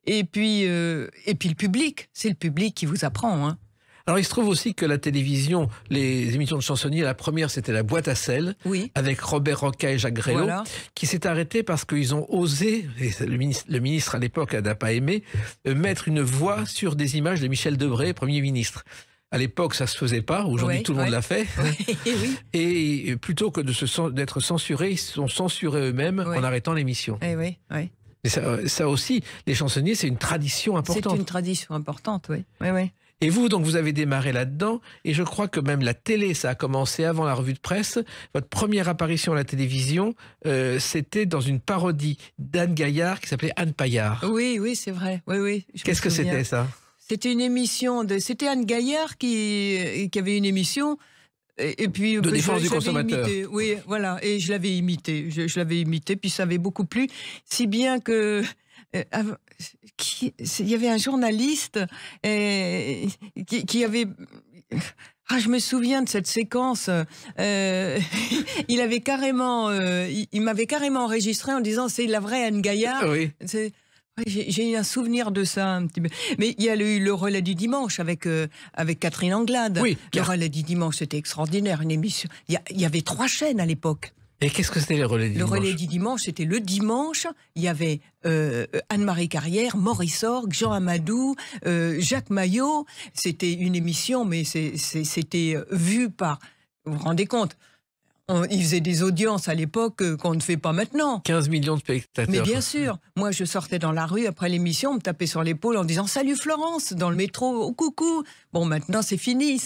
[SPEAKER 3] et puis le public, c'est le public qui vous apprend. Hein.
[SPEAKER 2] Alors il se trouve aussi que la télévision, les émissions de chansonniers, la première c'était la boîte à sel, avec Robert Roca et Jacques Grélot, qui s'est arrêté parce qu'ils ont osé, et le ministre à l'époque n'a pas aimé, mettre une voix sur des images de Michel Debré, Premier ministre. À l'époque, ça ne se faisait pas. Aujourd'hui, tout le monde l'a fait. Et plutôt que d'être censurés, ils se sont censurés eux-mêmes en arrêtant l'émission. Et ça aussi, les chansonniers, c'est une tradition importante.
[SPEAKER 3] C'est une tradition importante, oui.
[SPEAKER 2] Et vous, donc, vous avez démarré là-dedans, et je crois que même la télé, ça a commencé avant la revue de presse. Votre première apparition à la télévision, c'était dans une parodie d'Anne Gaillard qui s'appelait Anne Paillard.
[SPEAKER 3] Oui, oui, c'est vrai. Oui, oui.
[SPEAKER 2] Qu'est-ce que c'était, ça?
[SPEAKER 3] C'était une émission c'était Anne Gaillard qui avait une émission. Et puis,
[SPEAKER 2] de défense du consommateur.
[SPEAKER 3] Imité. Oui, voilà. Et je l'avais imité. Je l'avais imité, puis ça avait beaucoup plu. Si bien que. Il y avait un journaliste qui avait. Ah, je me souviens de cette séquence. Il avait carrément, il m'avait carrément enregistré en disant c'est la vraie Anne Gaillard.
[SPEAKER 2] Oui.
[SPEAKER 3] J'ai eu un souvenir de ça un petit peu. Mais il y a eu le relais du dimanche avec Catherine Anglade.
[SPEAKER 2] Oui,
[SPEAKER 3] le relais du dimanche, c'était extraordinaire, une émission. Il y avait 3 chaînes à l'époque.
[SPEAKER 2] Et qu'est-ce que c'était le relais du dimanche?
[SPEAKER 3] Le relais du dimanche, c'était le dimanche. Il y avait Anne-Marie Carrière, Maurice Orgue, Jean Amadou, Jacques Maillot. C'était une émission, mais c'était vu par... Vous vous rendez compte? Ils faisaient des audiences à l'époque qu'on ne fait pas maintenant.
[SPEAKER 2] 15 millions de spectateurs.
[SPEAKER 3] Mais bien sûr. Moi, je sortais dans la rue après l'émission, on me tapait sur l'épaule en disant « Salut Florence !» dans le métro, oh, « Coucou !» Bon, maintenant, c'est fini.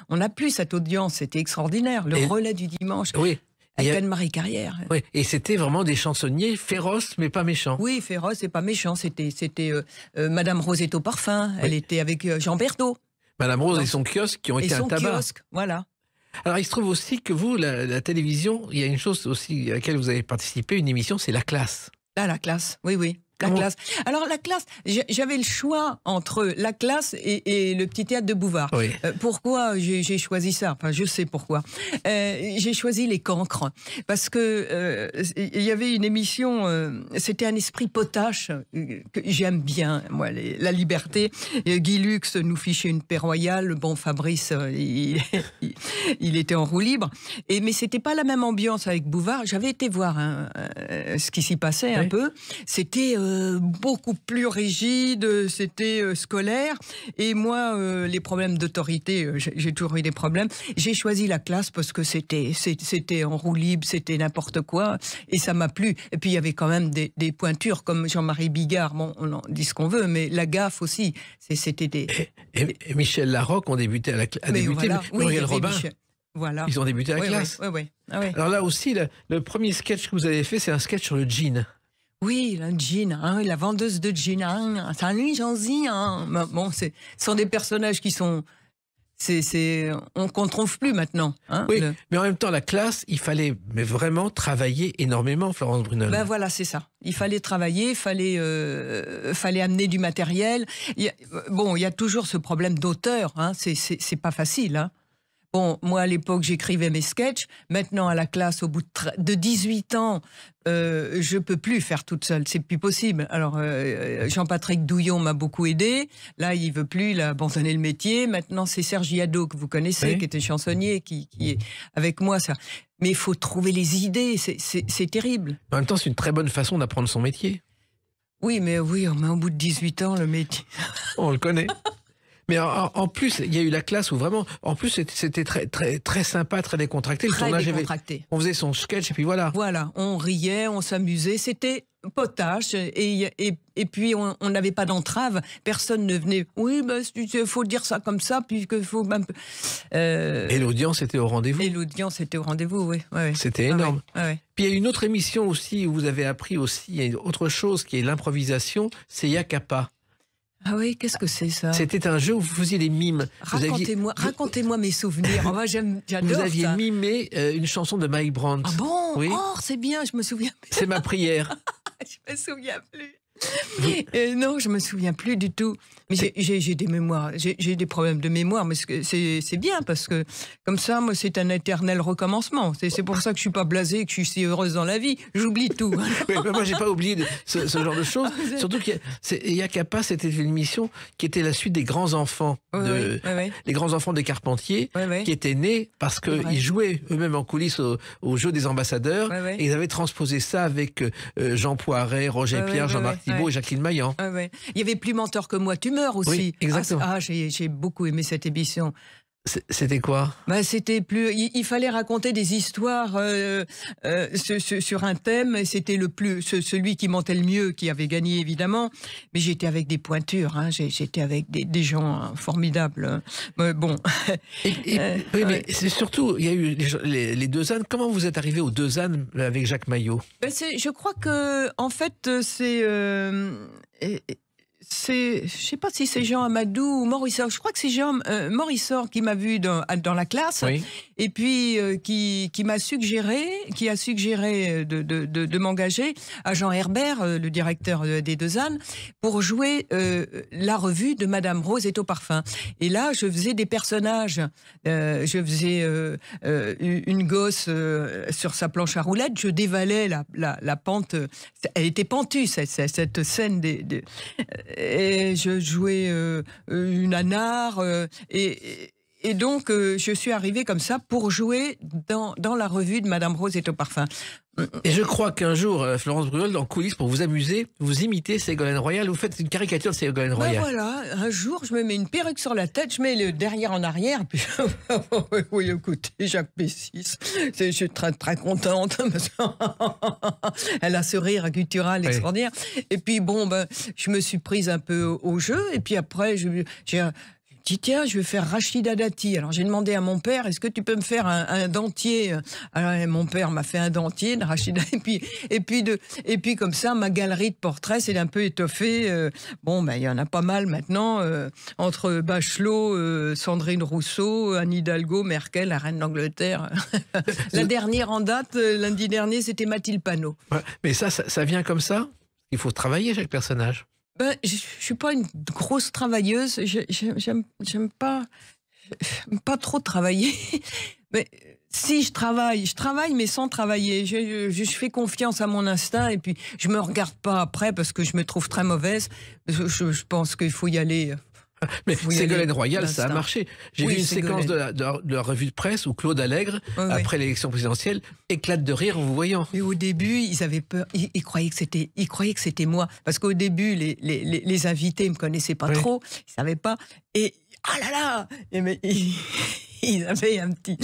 [SPEAKER 3] On n'a plus cette audience. C'était extraordinaire. Le relais du dimanche.
[SPEAKER 2] Oui.
[SPEAKER 3] Avec Anne-Marie Carrière.
[SPEAKER 2] Oui, et c'était vraiment des chansonniers féroces, mais pas méchants.
[SPEAKER 3] Oui, féroces et pas méchants. C'était Madame Rosette au parfum. Elle était avec Jean Berthaud.
[SPEAKER 2] Madame Rose et son kiosque qui ont été un tabac.
[SPEAKER 3] Kiosque, voilà.
[SPEAKER 2] Alors, il se trouve aussi que vous, la télévision, il y a une chose aussi à laquelle vous avez participé, une émission, c'est La Classe.
[SPEAKER 3] Là, La Classe, oui, oui. La Classe. Alors, La Classe, j'avais le choix entre La Classe et le Petit Théâtre de Bouvard.
[SPEAKER 2] Oui.
[SPEAKER 3] Pourquoi j'ai choisi ça? Enfin, je sais pourquoi. J'ai choisi Les Cancres. Parce que il y avait une émission, c'était un esprit potache que j'aime bien, moi, la liberté. Guy Lux nous fichait une paix royale. Bon, Fabrice, il était en roue libre. Mais c'était pas la même ambiance avec Bouvard. J'avais été voir ce qui s'y passait un peu. C'était beaucoup plus rigide, c'était scolaire. Et moi, les problèmes d'autorité, j'ai toujours eu des problèmes. J'ai choisi La Classe parce que c'était en roue libre, c'était n'importe quoi. Et ça m'a plu. Et puis, il y avait quand même des pointures comme Jean-Marie Bigard. Bon, on en dit ce qu'on veut, mais La Gaffe aussi. C'était des...
[SPEAKER 2] Et Michel Larocque ont débuté Muriel Robin.
[SPEAKER 3] Voilà.
[SPEAKER 2] Ils ont débuté à La Classe.
[SPEAKER 3] Oui. Ah, oui.
[SPEAKER 2] Alors là aussi, le premier sketch que vous avez fait, c'est un sketch sur le jean.
[SPEAKER 3] Oui, le jean, hein, la vendeuse de jean. Hein, salut, Jean-Zy. Hein. Bon, ce sont des personnages qui sont... qu'on ne trouve plus maintenant. Hein,
[SPEAKER 2] oui, mais en même temps, La Classe, il fallait vraiment travailler énormément, Florence Brunel.
[SPEAKER 3] Ben voilà, c'est ça. Il fallait travailler, il fallait amener du matériel. Il y a toujours ce problème d'auteur. Hein, c'est pas facile. Hein. Bon, moi, à l'époque, j'écrivais mes sketchs. Maintenant, à La Classe, au bout de 18 ans, je peux plus faire toute seule. C'est plus possible. Alors, Jean-Patrick Douillon m'a beaucoup aidé. Là, il veut plus. Il a abandonné le métier. Maintenant, c'est Serge Yadot, que vous connaissez, qui était chansonnier, qui est avec moi. Ça. Mais il faut trouver les idées. C'est terrible.
[SPEAKER 2] En même temps, c'est une très bonne façon d'apprendre son métier.
[SPEAKER 3] Oui, mais au bout de 18 ans, le métier...
[SPEAKER 2] On le connaît. Mais en plus, il y a eu La Classe où vraiment, en plus, c'était très, très, très sympa, très décontracté.
[SPEAKER 3] Très décontracté.
[SPEAKER 2] On faisait son sketch et puis voilà.
[SPEAKER 3] Voilà, on riait, on s'amusait, c'était potache et puis on n'avait pas d'entrave. Personne ne venait. Oui, il faut dire ça comme ça, puisque faut même.
[SPEAKER 2] Et l'audience était au rendez-vous.
[SPEAKER 3] Et l'audience était au rendez-vous, oui. Ouais.
[SPEAKER 2] C'était énorme.
[SPEAKER 3] Ouais.
[SPEAKER 2] Puis il y a une autre émission aussi où vous avez appris aussi, il y a autre chose qui est l'improvisation, c'est Yakapa.
[SPEAKER 3] Ah oui, qu'est-ce que c'est ça?
[SPEAKER 2] C'était un jeu où vous faisiez des mimes.
[SPEAKER 3] Racontez-moi mes souvenirs. Moi, j'adore ça.
[SPEAKER 2] Vous aviez mimé une chanson de Mike Brandt.
[SPEAKER 3] Ah bon?
[SPEAKER 2] Oui.
[SPEAKER 3] Oh, c'est bien, je me souviens plus.
[SPEAKER 2] C'est ma prière.
[SPEAKER 3] Je me souviens plus. Non, je me souviens plus du tout. Mais j'ai des mémoires, j'ai des problèmes de mémoire, mais c'est bien parce que comme ça, moi, c'est un éternel recommencement. C'est pour ça que je suis pas blasée, que je suis si heureuse dans la vie. J'oublie tout.
[SPEAKER 2] Oui, mais moi, j'ai pas oublié ce genre de choses. Surtout que Yakapa, c'était une émission qui était la suite des grands enfants, les grands enfants des Carpentiers, qui étaient nés parce qu'ils jouaient eux-mêmes en coulisses au jeu des ambassadeurs, et ils avaient transposé ça avec Jean Poiret, Roger Pierre, Jean-Marc Thibault et Jacqueline Maillan.
[SPEAKER 3] Il y avait Plus menteur que moi, tu meurs aussi.
[SPEAKER 2] Oui, exactement.
[SPEAKER 3] J'ai beaucoup aimé cette émission.
[SPEAKER 2] C'était quoi?
[SPEAKER 3] Bah, c'était plus. Il fallait raconter des histoires sur un thème. Et c'était celui qui montait le mieux qui avait gagné évidemment. Mais j'étais avec des pointures. Hein, j'étais avec des gens formidables. Bon.
[SPEAKER 2] Oui, mais c'est surtout, il y a eu les deux ânes. Comment vous êtes arrivé aux deux ânes avec Jacques Maillot?
[SPEAKER 3] Je crois que en fait je sais pas si c'est Jean Amadou ou Morisseur. Je crois que c'est Jean Morisseur qui m'a vu dans la classe, oui. Et puis qui a suggéré de m'engager à Jean Herbert, le directeur des Deux Ânes, pour jouer la revue de Madame Rose est au parfum. Et là, je faisais des personnages. Je faisais une gosse sur sa planche à roulettes. Je dévalais la pente. Elle était pentue, cette scène et je jouais une anard et donc je suis arrivée comme ça pour jouer dans la revue de Madame Rose est au parfum.
[SPEAKER 2] Et je crois qu'un jour, Florence Brunhold, en coulisses, pour vous amuser, vous imitez Ségolène Royal, vous faites une caricature de Ségolène Royal.
[SPEAKER 3] Ben voilà, un jour, je me mets une perruque sur la tête, je mets le derrière en arrière, puis oui, écoutez, Jacques Pessis, je suis très, très contente, parce elle a ce rire guttural extraordinaire. Et puis bon, je me suis prise un peu au jeu, et puis après, j'ai dit tiens, je vais faire Rachida Dati. Alors j'ai demandé à mon père, est-ce que tu peux me faire un dentier? Alors mon père m'a fait un dentier de Rachida et puis comme ça ma galerie de portraits s'est un peu étoffée. Bon il y en a pas mal maintenant entre Bachelot, Sandrine Rousseau, Anne Hidalgo, Merkel, la reine d'Angleterre. La dernière en date, lundi dernier, c'était Mathilde Panot.
[SPEAKER 2] Ouais, mais ça vient comme ça? Il faut travailler chaque personnage.
[SPEAKER 3] Je suis pas une grosse travailleuse. J'aime pas trop travailler. Mais si je travaille, mais sans travailler. Je fais confiance à mon instinct et puis je me regarde pas après parce que je me trouve très mauvaise. Je pense qu'il faut y aller.
[SPEAKER 2] Mais Ségolène Royal, ça a marché. J'ai vu une séquence de la revue de presse où Claude Allègre, après l'élection présidentielle, éclate de rire en vous voyant.
[SPEAKER 3] Mais au début, ils avaient peur. Ils croyaient que c'était moi. Parce qu'au début, les invités ne me connaissaient pas trop. Ils ne savaient pas. Et ah là là, ils avaient un petit...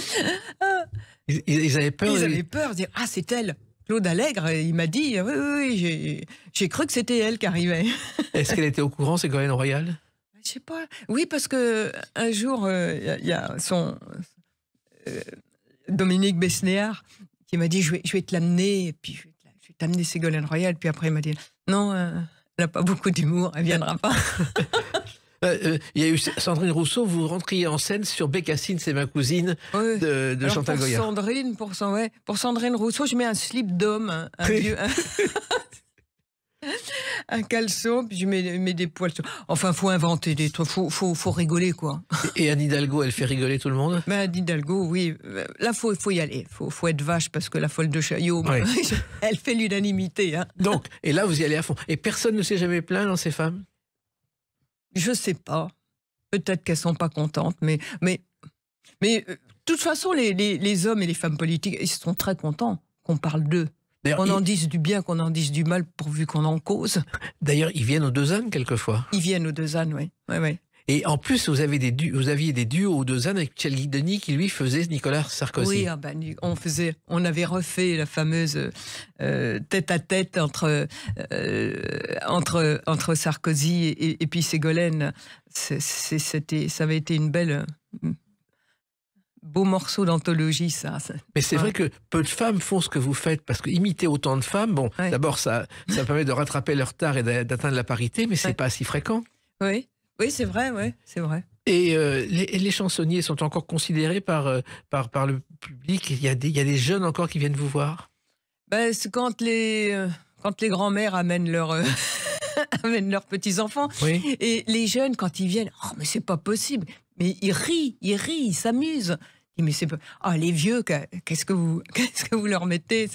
[SPEAKER 2] Ils avaient peur.
[SPEAKER 3] Ils avaient peur. Ils disaient, ah, c'est elle. Claude Allègre, il m'a dit, oui, j'ai cru que c'était elle qui arrivait.
[SPEAKER 2] Est-ce qu'elle était au courant, Ségolène Royal?
[SPEAKER 3] Je sais pas. Oui, parce que un jour, il y a son Dominique Besnéard qui m'a dit je vais te l'amener, puis je vais t'amener Ségolène Royal. Puis après, il m'a dit non, elle n'a pas beaucoup d'humour, elle viendra pas.
[SPEAKER 2] Il y a eu Sandrine Rousseau, vous rentriez en scène sur Bécassine, c'est ma cousine, de Chantal Goya. Pour Sandrine Rousseau, je mets un slip d'homme, un caleçon, puis je mets des poils. Enfin, faut inventer des trucs, faut rigoler, quoi. Et Anne Hidalgo, elle fait rigoler tout le monde?
[SPEAKER 3] Anne Hidalgo, oui. Là, faut y aller. Faut être vache, parce que la folle de Chaillot, elle fait l'unanimité. Hein.
[SPEAKER 2] Donc, et là, vous y allez à fond. Et personne ne s'est jamais plaint dans ces femmes?
[SPEAKER 3] Je sais pas. Peut-être qu'elles sont pas contentes, mais de toute façon, les hommes et les femmes politiques, ils sont très contents qu'on parle d'eux. Qu'on en dise du bien, qu'on en dise du mal, pourvu qu'on en cause.
[SPEAKER 2] D'ailleurs, ils viennent aux Deux Ânes, quelquefois.
[SPEAKER 3] Ils viennent aux Deux Ânes, oui.
[SPEAKER 2] Et en plus, vous aviez des duos aux Deux Ânes avec Michel Guidoni, qui lui faisait Nicolas Sarkozy.
[SPEAKER 3] Oui, on avait refait la fameuse tête-à-tête entre Sarkozy et puis Ségolène. Ça avait été une belle... beau morceau d'anthologie, ça.
[SPEAKER 2] Mais c'est vrai que peu de femmes font ce que vous faites, parce que imiter autant de femmes, bon, d'abord, ça permet de rattraper leur retard et d'atteindre la parité, mais c'est pas si fréquent.
[SPEAKER 3] Oui, c'est vrai, c'est vrai.
[SPEAKER 2] Et les chansonniers sont encore considérés par le public. Il y a des jeunes encore qui viennent vous voir?
[SPEAKER 3] C'est quand les grands-mères amènent leurs petits-enfants. Oui. Et les jeunes, quand ils viennent, oh, mais c'est pas possible. Mais ils rient, ils s'amusent. Mais c'est pas... les vieux, qu'est-ce que vous leur mettez?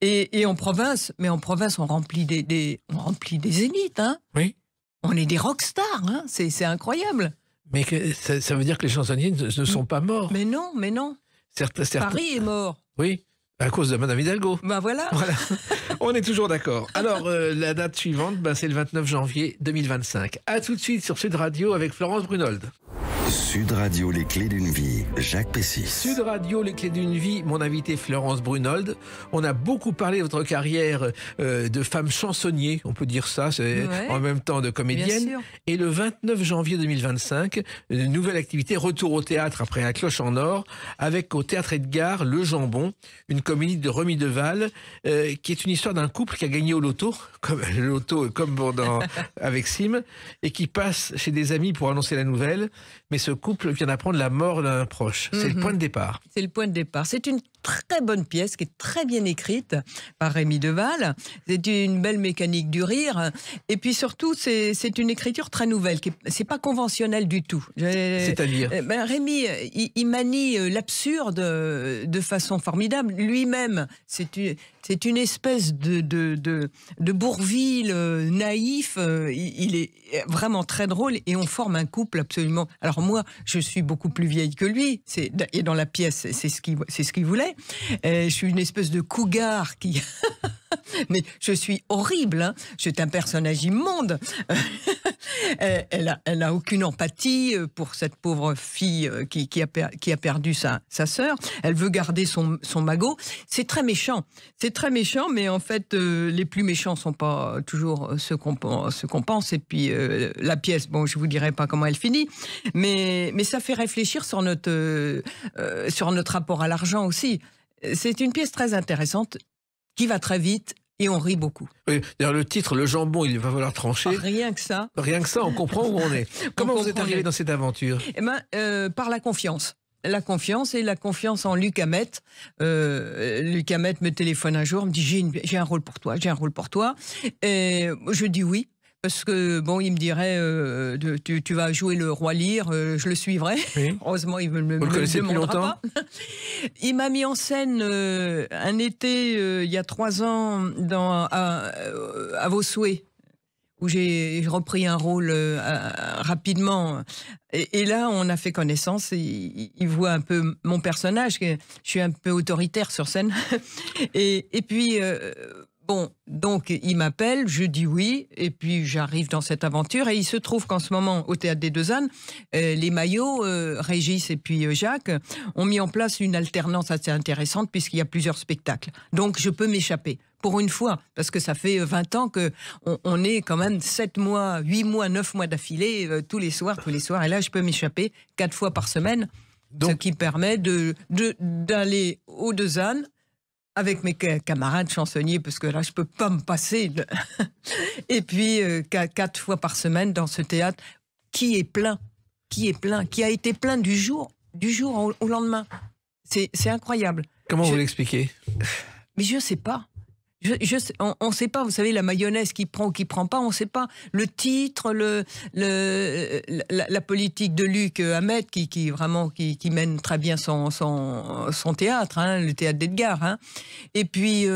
[SPEAKER 3] Et en province, on remplit des zéniths, hein. Oui. On est des rockstars, hein. C'est incroyable.
[SPEAKER 2] Mais ça veut dire que les chansonniers ne sont pas morts.
[SPEAKER 3] Mais non.
[SPEAKER 2] Certains...
[SPEAKER 3] Paris est mort.
[SPEAKER 2] Oui. À cause de Madame Hidalgo.
[SPEAKER 3] Voilà.
[SPEAKER 2] On est toujours d'accord. Alors, la date suivante, c'est le 29 janvier 2025. À tout de suite sur Sud Radio avec Florence Brunhold.
[SPEAKER 1] Sud Radio, les clés d'une vie, Jacques Pessis.
[SPEAKER 2] Sud Radio, les clés d'une vie, mon invité Florence Brunold. On a beaucoup parlé de votre carrière de femme chansonnier, on peut dire ça, en même temps de comédienne. Et le 29 janvier 2025, une nouvelle activité, retour au théâtre après La Cloche en Or, avec au Théâtre Edgar, Le Jambon, une comédie de Remi Deval, qui est une histoire d'un couple qui a gagné au loto, comme avec Sim, et qui passe chez des amis pour annoncer la nouvelle. Mais ce couple vient d'apprendre la mort d'un proche. C'est le point de départ.
[SPEAKER 3] C'est le point de départ. C'est une très bonne pièce qui est très bien écrite par Rémi Deval. C'est une belle mécanique du rire. Et puis surtout, c'est une écriture très nouvelle. C'est pas conventionnel du tout.
[SPEAKER 2] C'est-à-dire
[SPEAKER 3] Rémi, il manie l'absurde de façon formidable. Lui-même, c'est une espèce de Bourvil naïf. Il est vraiment très drôle et on forme un couple absolument. Alors moi, je suis beaucoup plus vieille que lui. Et dans la pièce, c'est ce qu'il voulait. Je suis une espèce de cougar qui... Mais je suis horrible, hein. Je suis un personnage immonde. Elle a aucune empathie pour cette pauvre fille qui a perdu sa sœur. Elle veut garder son magot. C'est très méchant. C'est très méchant, mais en fait, les plus méchants sont pas toujours ceux qu'on pense. Et puis, la pièce, bon, je vous dirai pas comment elle finit, mais ça fait réfléchir sur notre rapport à l'argent aussi. C'est une pièce très intéressante qui va très vite et on rit beaucoup.
[SPEAKER 2] Oui, d'ailleurs, le titre, Le Jambon, il va falloir trancher.
[SPEAKER 3] Rien que ça.
[SPEAKER 2] Rien que ça, on comprend où on est. Comment vous êtes arrivé dans cette aventure?
[SPEAKER 3] Eh ben, par la confiance. La confiance et la confiance en Luc Hamet. Luc Hamet me téléphone un jour, me dit j'ai un rôle pour toi, j'ai un rôle pour toi. Et je dis oui. Parce que, bon, il me dirait, tu vas jouer le roi Lear, je le suivrai. Oui. Heureusement, il ne me le demandera pas. Il m'a mis en scène un été, il y a 3 ans, à Vossuet, où j'ai repris un rôle rapidement. Et là, on a fait connaissance. Il voit un peu mon personnage, que je suis un peu autoritaire sur scène. Et puis... bon, donc il m'appelle, je dis oui, et puis j'arrive dans cette aventure. Et il se trouve qu'en ce moment, au Théâtre des Deux Ânes, les Maillots, Régis et puis Jacques, ont mis en place une alternance assez intéressante puisqu'il y a plusieurs spectacles. Donc je peux m'échapper. Pour une fois, parce que ça fait 20 ans qu'on est quand même 7 mois, 8 mois, 9 mois d'affilée, tous les soirs. Et là, je peux m'échapper 4 fois par semaine, donc, ce qui permet d'aller aux Deux Ânes, avec mes camarades chansonniers, parce que là, je peux pas me passer. Et puis, 4 fois par semaine dans ce théâtre qui est plein, qui a été plein du jour au lendemain. C'est incroyable.
[SPEAKER 2] Comment vous l'expliquez?
[SPEAKER 3] Mais je sais pas. On ne sait pas, vous savez, la mayonnaise qui prend ou qui prend pas, on ne sait pas. Le titre, la politique de Luc Hamet qui mène très bien son théâtre, hein, le théâtre d'Edgar. Hein. Et puis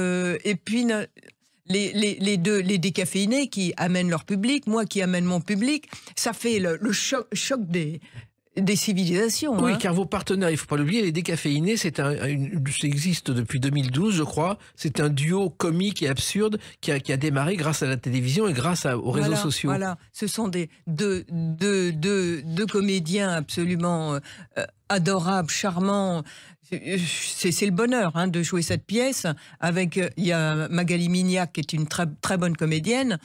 [SPEAKER 3] les décaféinés qui amènent leur public, moi qui amène mon public, ça fait le choc des civilisations.
[SPEAKER 2] Oui,
[SPEAKER 3] hein.
[SPEAKER 2] Car vos partenaires, il ne faut pas l'oublier, les décaféinés, ça existe depuis 2012, je crois. C'est un duo comique et absurde qui a démarré grâce à la télévision et grâce aux réseaux sociaux.
[SPEAKER 3] Voilà, ce sont deux comédiens absolument adorables, charmants. C'est le bonheur hein, de jouer cette pièce. Il y a Magali Mignac qui est une très, très bonne comédienne.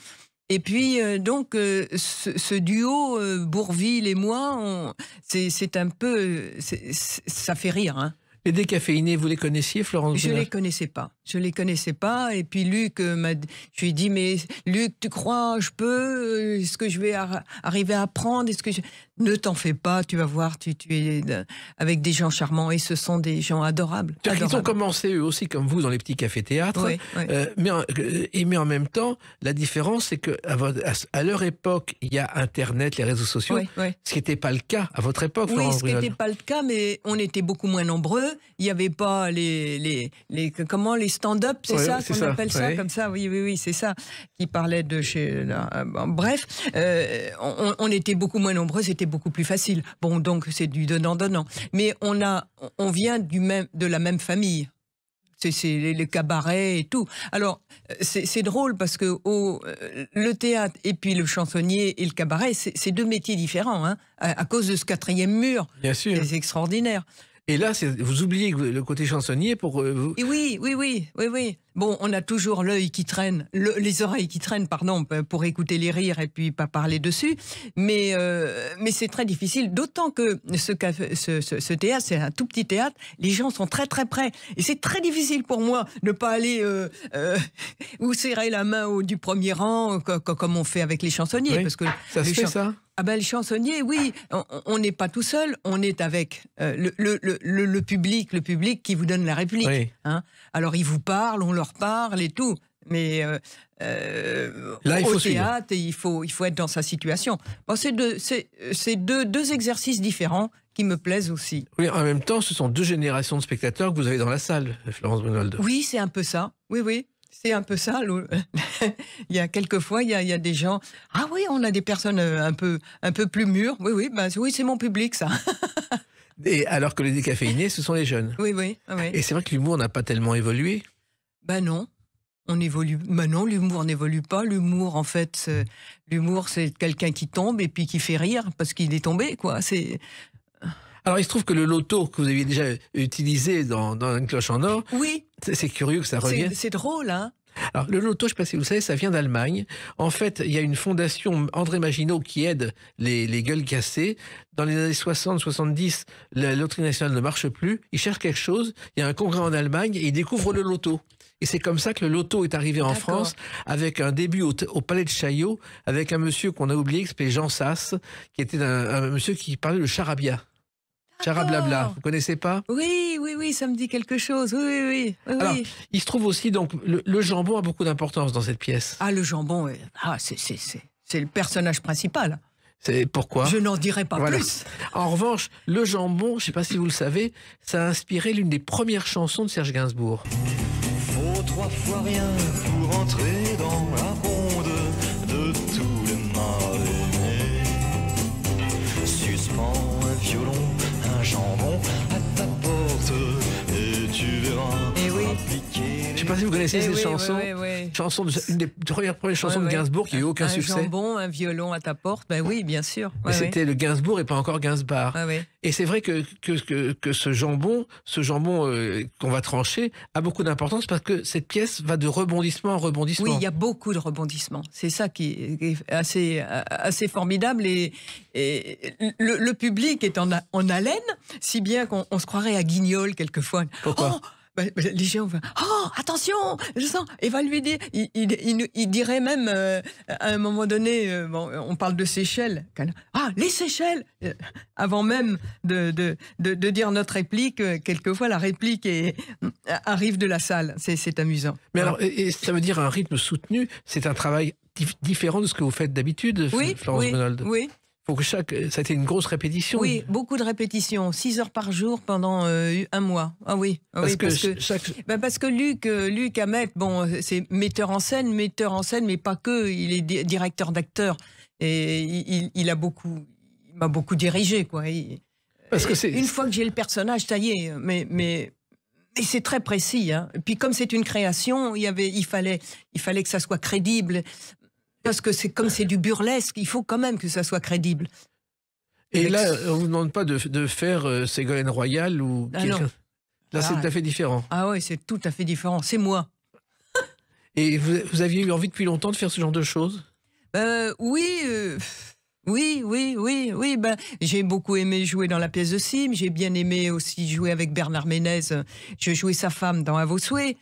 [SPEAKER 3] Et puis, ce duo, Bourvil et moi, c'est un peu... ça fait rire. Hein.
[SPEAKER 2] Les décaféinés, vous les connaissiez, Florence?
[SPEAKER 3] Je ne les connaissais pas. Je les connaissais pas. Et puis Luc je lui ai dit, mais Luc, tu crois, je peux? Est-ce que je vais arriver à apprendre? Ne t'en fais pas, tu vas voir, tu es avec des gens charmants et ce sont des gens adorables.
[SPEAKER 2] Ils ont commencé eux aussi comme vous dans les petits cafés-théâtres,
[SPEAKER 3] oui, oui.
[SPEAKER 2] Mais en même temps, la différence c'est qu'à leur époque, il y a Internet, les réseaux sociaux,
[SPEAKER 3] oui, oui.
[SPEAKER 2] Ce qui n'était pas le cas à votre époque.
[SPEAKER 3] Oui, ce qui n'était pas le cas, mais on était beaucoup moins nombreux. Il n'y avait pas les stand-up, c'est ça qu'on appelle ça, comme ça. Oui, c'est ça qui parlait de chez. Bref, on était beaucoup moins nombreux, c'était beaucoup plus facile. Bon, donc c'est du donnant-donnant. Mais on vient de la même famille. c'est les cabarets et tout. Alors, c'est drôle parce que le théâtre et puis le chansonnier et le cabaret, c'est deux métiers différents, hein, à cause de ce quatrième mur.
[SPEAKER 2] Bien sûr.
[SPEAKER 3] C'est extraordinaire.
[SPEAKER 2] Et là, vous oubliez le côté chansonnier pour vous...
[SPEAKER 3] Et oui. Bon, on a toujours l'œil qui traîne, les oreilles qui traînent, pardon, pour écouter les rires et puis pas parler dessus. Mais c'est très difficile, d'autant que ce théâtre, c'est un tout petit théâtre, les gens sont très très près. Et c'est très difficile pour moi de ne pas aller ou serrer la main du premier rang, comme on fait avec les chansonniers.
[SPEAKER 2] Oui,
[SPEAKER 3] parce que
[SPEAKER 2] ça se fait, ça?
[SPEAKER 3] Ah ben, le chansonnier, oui, on n'est pas tout seul, on est avec le public qui vous donne la réplique.
[SPEAKER 2] Oui.
[SPEAKER 3] Hein. Alors, ils vous parlent, on leur parle et tout, mais
[SPEAKER 2] là, il faut
[SPEAKER 3] au théâtre, il faut être dans sa situation. Bon, c'est deux exercices différents qui me plaisent aussi.
[SPEAKER 2] Oui, en même temps, ce sont deux générations de spectateurs que vous avez dans la salle, Florence Bonolde.
[SPEAKER 3] Oui, c'est un peu ça, oui. C'est un peu ça. Il y a quelquefois, il y a des gens. Ah oui, on a des personnes un peu plus mûres. Oui, c'est mon public, ça.
[SPEAKER 2] Et alors que les décaféinés, ce sont les jeunes.
[SPEAKER 3] Oui.
[SPEAKER 2] Et c'est vrai que l'humour n'a pas tellement évolué.
[SPEAKER 3] Ben non, on évolue. Ben non, l'humour n'évolue pas. L'humour, en fait, c'est quelqu'un qui tombe et puis qui fait rire parce qu'il est tombé, quoi.
[SPEAKER 2] Alors, il se trouve que le loto que vous aviez déjà utilisé dans Une cloche en or,
[SPEAKER 3] oui,
[SPEAKER 2] c'est curieux que ça revienne.
[SPEAKER 3] C'est drôle, hein.
[SPEAKER 2] Alors, le loto, je ne sais pas si vous le savez, ça vient d'Allemagne. En fait, il y a une fondation, André Maginot, qui aide les gueules cassées. Dans les années 60-70, la loterie nationale ne marche plus. Il cherche quelque chose. Il y a un congrès en Allemagne et il découvre le loto. Et c'est comme ça que le loto est arrivé en France, avec un début au Palais de Chaillot, avec un monsieur qu'on a oublié, qui s'appelait Jean Sasse, qui était un monsieur qui parlait le charabia. Charablabla, vous connaissez pas?
[SPEAKER 3] Oui, ça me dit quelque chose. Oui.
[SPEAKER 2] Alors, il se trouve aussi, donc, le jambon a beaucoup d'importance dans cette pièce.
[SPEAKER 3] Ah, le jambon, c'est le personnage principal.
[SPEAKER 2] C'est pourquoi?
[SPEAKER 3] Je n'en dirai pas plus.
[SPEAKER 2] En revanche, le jambon, je ne sais pas si vous le savez, ça a inspiré l'une des premières chansons de Serge Gainsbourg.
[SPEAKER 6] Faut 3 fois rien pour entrer dans la ronde de tous les mal-aimés. Suspends un violon, un jambon à ta porte et tu verras.
[SPEAKER 3] Et oui.
[SPEAKER 2] Je ne sais pas si vous connaissez ces chansons.
[SPEAKER 3] Oui.
[SPEAKER 2] Chanson une des premières chansons de Gainsbourg qui n'a eu aucun succès.
[SPEAKER 3] Un jambon, un violon à ta porte, ben oui, bien sûr.
[SPEAKER 2] C'était le Gainsbourg et pas encore Gainsbar. Et c'est vrai que ce jambon qu'on va trancher a beaucoup d'importance parce que cette pièce va de rebondissement en rebondissement.
[SPEAKER 3] Oui, il y a beaucoup de rebondissements. C'est ça qui est assez formidable. Et le public est en haleine, si bien qu'on se croirait à Guignol quelquefois.
[SPEAKER 2] Pourquoi?
[SPEAKER 3] Les gens vont « Oh, attention, je sens !» Et va lui dire, il dirait même, à un moment donné, on parle de Seychelles. « Ah, les Seychelles !» Avant même de dire notre réplique, quelquefois la réplique arrive de la salle. C'est amusant.
[SPEAKER 2] Mais alors, et ça veut dire un rythme soutenu, c'est un travail différent de ce que vous faites d'habitude, Florence Bonolde.
[SPEAKER 3] Oui.
[SPEAKER 2] Faut que ça a été une grosse répétition.
[SPEAKER 3] Oui, beaucoup de répétitions, 6 heures par jour pendant 1 mois. Ah oui, parce que Luc Hamet, bon, c'est metteur en scène, mais pas que. Il est directeur d'acteurs et il m'a beaucoup dirigé, quoi. Une fois que j'ai le personnage, ça y est. Mais c'est très précis, hein. Puis comme c'est une création, il fallait que ça soit crédible. Parce que c'est du burlesque, il faut quand même que ça soit crédible.
[SPEAKER 2] Et là, on ne vous demande pas de faire Ségolène Royal ou quelqu'un. Là, c'est tout à fait différent.
[SPEAKER 3] Ah oui, c'est tout à fait différent. C'est moi.
[SPEAKER 2] Et vous aviez eu envie depuis longtemps de faire ce genre de choses?
[SPEAKER 3] Oui. J'ai beaucoup aimé jouer dans la pièce de Sim. J'ai bien aimé aussi jouer avec Bernard Ménez. Je jouais sa femme dans À vos souhaits.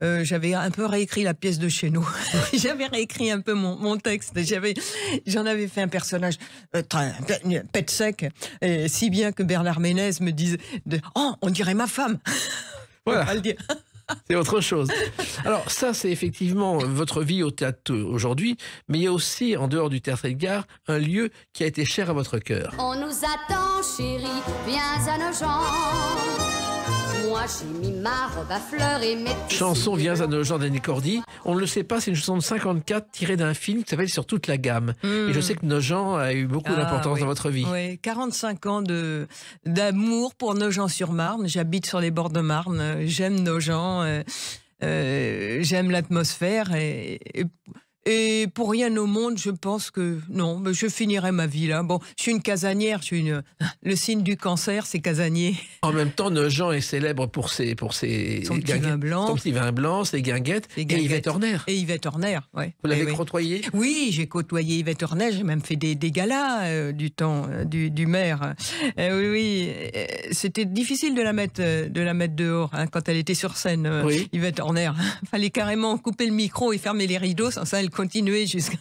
[SPEAKER 3] J'avais un peu réécrit la pièce de Chéneau. J'avais réécrit un peu mon texte. J'en avais fait un personnage pète sec, si bien que Bernard Ménez me disait oh, on dirait ma femme.
[SPEAKER 2] Voilà.
[SPEAKER 3] Pas le dire.
[SPEAKER 2] C'est autre chose. Alors ça, c'est effectivement votre vie au théâtre aujourd'hui, mais il y a aussi, en dehors du théâtre Edgar, un lieu qui a été cher à votre cœur.
[SPEAKER 7] On nous attend, chérie, viens à nos gens. moi j'ai mis ma robe à fleurs et mes...
[SPEAKER 2] Chanson Viens à Nogent d'Annie Cordy. On ne le sait pas, c'est une chanson de 54 tirée d'un film qui s'appelle Sur toute la gamme. Et je sais que Nogent a eu beaucoup d'importance dans votre vie.
[SPEAKER 3] Oui, 45 ans d'amour pour Nogent-sur-Marne. J'habite sur les bords de Marne. J'aime Nogent. J'aime l'atmosphère. Et pour rien au monde, je pense que non, je finirai ma vie là. Bon, je suis une casanière, le signe du cancer, c'est casanier.
[SPEAKER 2] En même temps, Nogent est célèbre pour ses
[SPEAKER 3] son petit vin blanc.
[SPEAKER 2] Son petit vin blanc, ses guinguettes. Et Yvette Horner.
[SPEAKER 3] Et Yvette Horner, oui.
[SPEAKER 2] Vous l'avez côtoyé?
[SPEAKER 3] Oui, j'ai côtoyé Yvette Horner, j'ai même fait des galas du temps du maire. Oui, c'était difficile de la mettre dehors hein, quand elle était sur scène, Yvette Horner. Fallait carrément couper le micro et fermer les rideaux, sans ça elle continuait jusqu'à...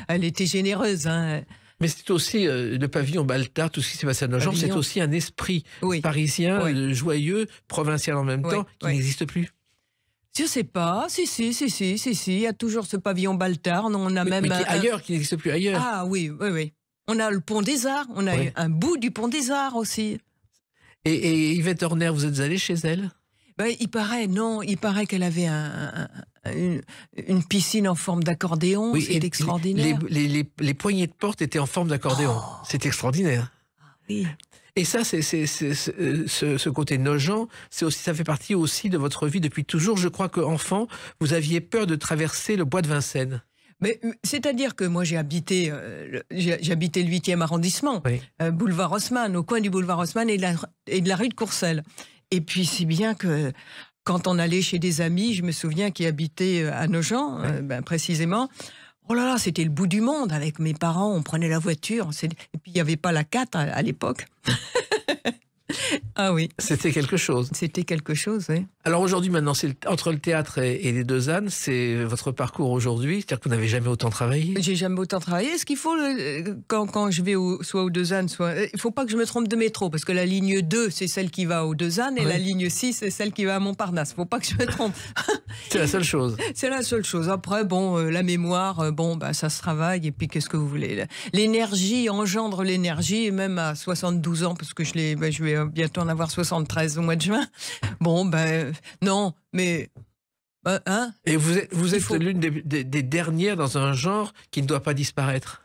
[SPEAKER 3] Elle était généreuse. Hein.
[SPEAKER 2] Mais c'est aussi le pavillon Baltard, tout ce qui s'est passé à Nogent, c'est aussi un esprit parisien, joyeux, provincial en même temps, qui n'existe plus.
[SPEAKER 3] Je sais pas, si, il y a toujours ce pavillon Baltard. On a même
[SPEAKER 2] qui n'existe plus ailleurs.
[SPEAKER 3] Ah oui. On a le Pont des Arts, on a un bout du Pont des Arts aussi.
[SPEAKER 2] Et Yvette Horner, vous êtes allé chez elle?
[SPEAKER 3] Il paraît qu'elle avait une piscine en forme d'accordéon, c'est extraordinaire.
[SPEAKER 2] Les poignées de porte étaient en forme d'accordéon, c'est extraordinaire.
[SPEAKER 3] Oui.
[SPEAKER 2] Et ça, ce côté Nogent, ça fait partie aussi de votre vie depuis toujours. Je crois qu'enfant, vous aviez peur de traverser le bois de Vincennes.
[SPEAKER 3] Mais c'est-à-dire que moi j'ai habité le 8e arrondissement, boulevard Haussmann, au coin du boulevard Haussmann et de la rue de Courcelles. Et puis c'est bien que quand on allait chez des amis, je me souviens qui habitaient à Nogent, précisément, oh là là, c'était le bout du monde avec mes parents, on prenait la voiture, et puis il n'y avait pas la 4 à l'époque. Ah oui.
[SPEAKER 2] C'était quelque chose.
[SPEAKER 3] C'était quelque chose, oui.
[SPEAKER 2] Alors aujourd'hui, maintenant, entre le théâtre et les deux ânes, c'est votre parcours aujourd'hui. C'est-à-dire que vous n'avez jamais autant travaillé.
[SPEAKER 3] J'ai jamais autant travaillé. Ce qu'il faut, quand je vais soit aux deux ânes, il ne faut pas que je me trompe de métro, parce que la ligne 2, c'est celle qui va aux deux ânes, et la ligne 6, c'est celle qui va à Montparnasse. Il ne faut pas que je me trompe.
[SPEAKER 2] C'est la seule chose.
[SPEAKER 3] C'est la seule chose. Après, la mémoire, ça se travaille, et puis qu'est-ce que vous voulez. L'énergie engendre l'énergie, et même à 72 ans, parce que je vais bientôt en avoir 73 au mois de juin. Non, mais...
[SPEAKER 2] Et vous êtes l'une des dernières dans un genre qui ne doit pas disparaître.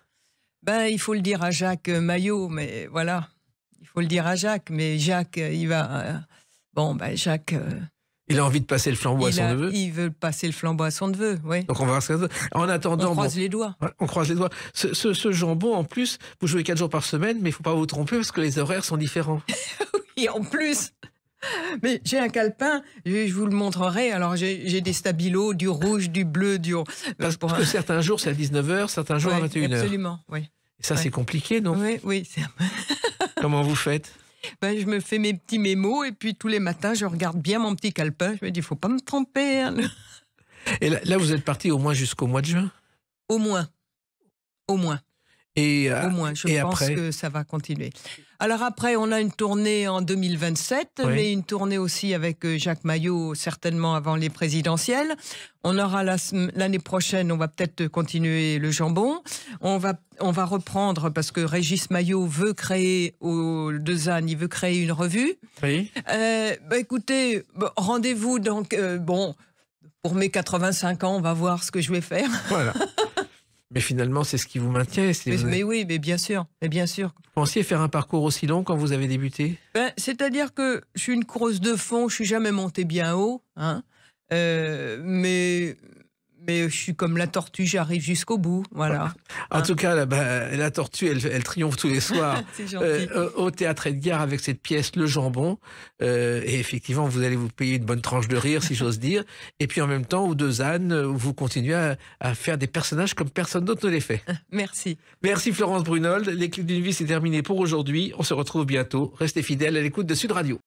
[SPEAKER 3] Il faut le dire à Jacques Maillot, mais voilà. Il faut le dire à Jacques, mais Jacques, il va... Jacques...
[SPEAKER 2] Il a envie de passer le flambeau à son neveu.
[SPEAKER 3] Il veut passer le flambeau à son neveu, oui.
[SPEAKER 2] Donc on va voir ce que ça... En attendant...
[SPEAKER 3] On croise les doigts.
[SPEAKER 2] On croise les doigts. Ce jambon, en plus, vous jouez 4 jours par semaine, mais il ne faut pas vous tromper parce que les horaires sont différents.
[SPEAKER 3] Oui, en plus. Mais j'ai un calepin, je vous le montrerai. Alors j'ai des stabilos, du rouge, du bleu,
[SPEAKER 2] Parce que certains jours c'est à 19h, certains jours à 21h.
[SPEAKER 3] Absolument, oui.
[SPEAKER 2] Et ça c'est compliqué, non?
[SPEAKER 3] Oui.
[SPEAKER 2] Comment vous faites?
[SPEAKER 3] Je me fais mes petits mémos et puis tous les matins je regarde bien mon petit calepin. Je me dis, il ne faut pas me tromper. Hein.
[SPEAKER 2] Et là vous êtes parti au moins jusqu'au mois de juin?
[SPEAKER 3] Au moins. Au moins. Au moins, je pense que ça va continuer. Alors après, on a une tournée en 2027, mais une tournée aussi avec Jacques Maillot, certainement avant les présidentielles. On aura l'année prochaine, on va peut-être continuer le jambon. On va reprendre, parce que Régis Maillot veut créer, aux deux ânes, il veut créer une revue. Oui. Écoutez, rendez-vous donc, pour mes 85 ans, on va voir ce que je vais faire. Voilà.
[SPEAKER 2] Mais finalement, c'est ce qui vous maintient.
[SPEAKER 3] Mais oui, mais bien sûr. Vous
[SPEAKER 2] pensiez faire un parcours aussi long quand vous avez débuté?
[SPEAKER 3] C'est-à-dire que je suis une coureuse de fond, je suis jamais montée bien haut, hein, mais je suis comme la tortue, j'arrive jusqu'au bout, voilà.
[SPEAKER 2] En tout cas, la tortue, elle triomphe tous les soirs au Théâtre Edgar avec cette pièce Le Jambon. Et effectivement, vous allez vous payer une bonne tranche de rire, si j'ose dire. Et puis en même temps, aux deux ânes, vous continuez à faire des personnages comme personne d'autre ne les fait.
[SPEAKER 3] Merci.
[SPEAKER 2] Merci Florence Brunold. Les Clés d'une vie, c'est terminé pour aujourd'hui. On se retrouve bientôt. Restez fidèles à l'écoute de Sud Radio.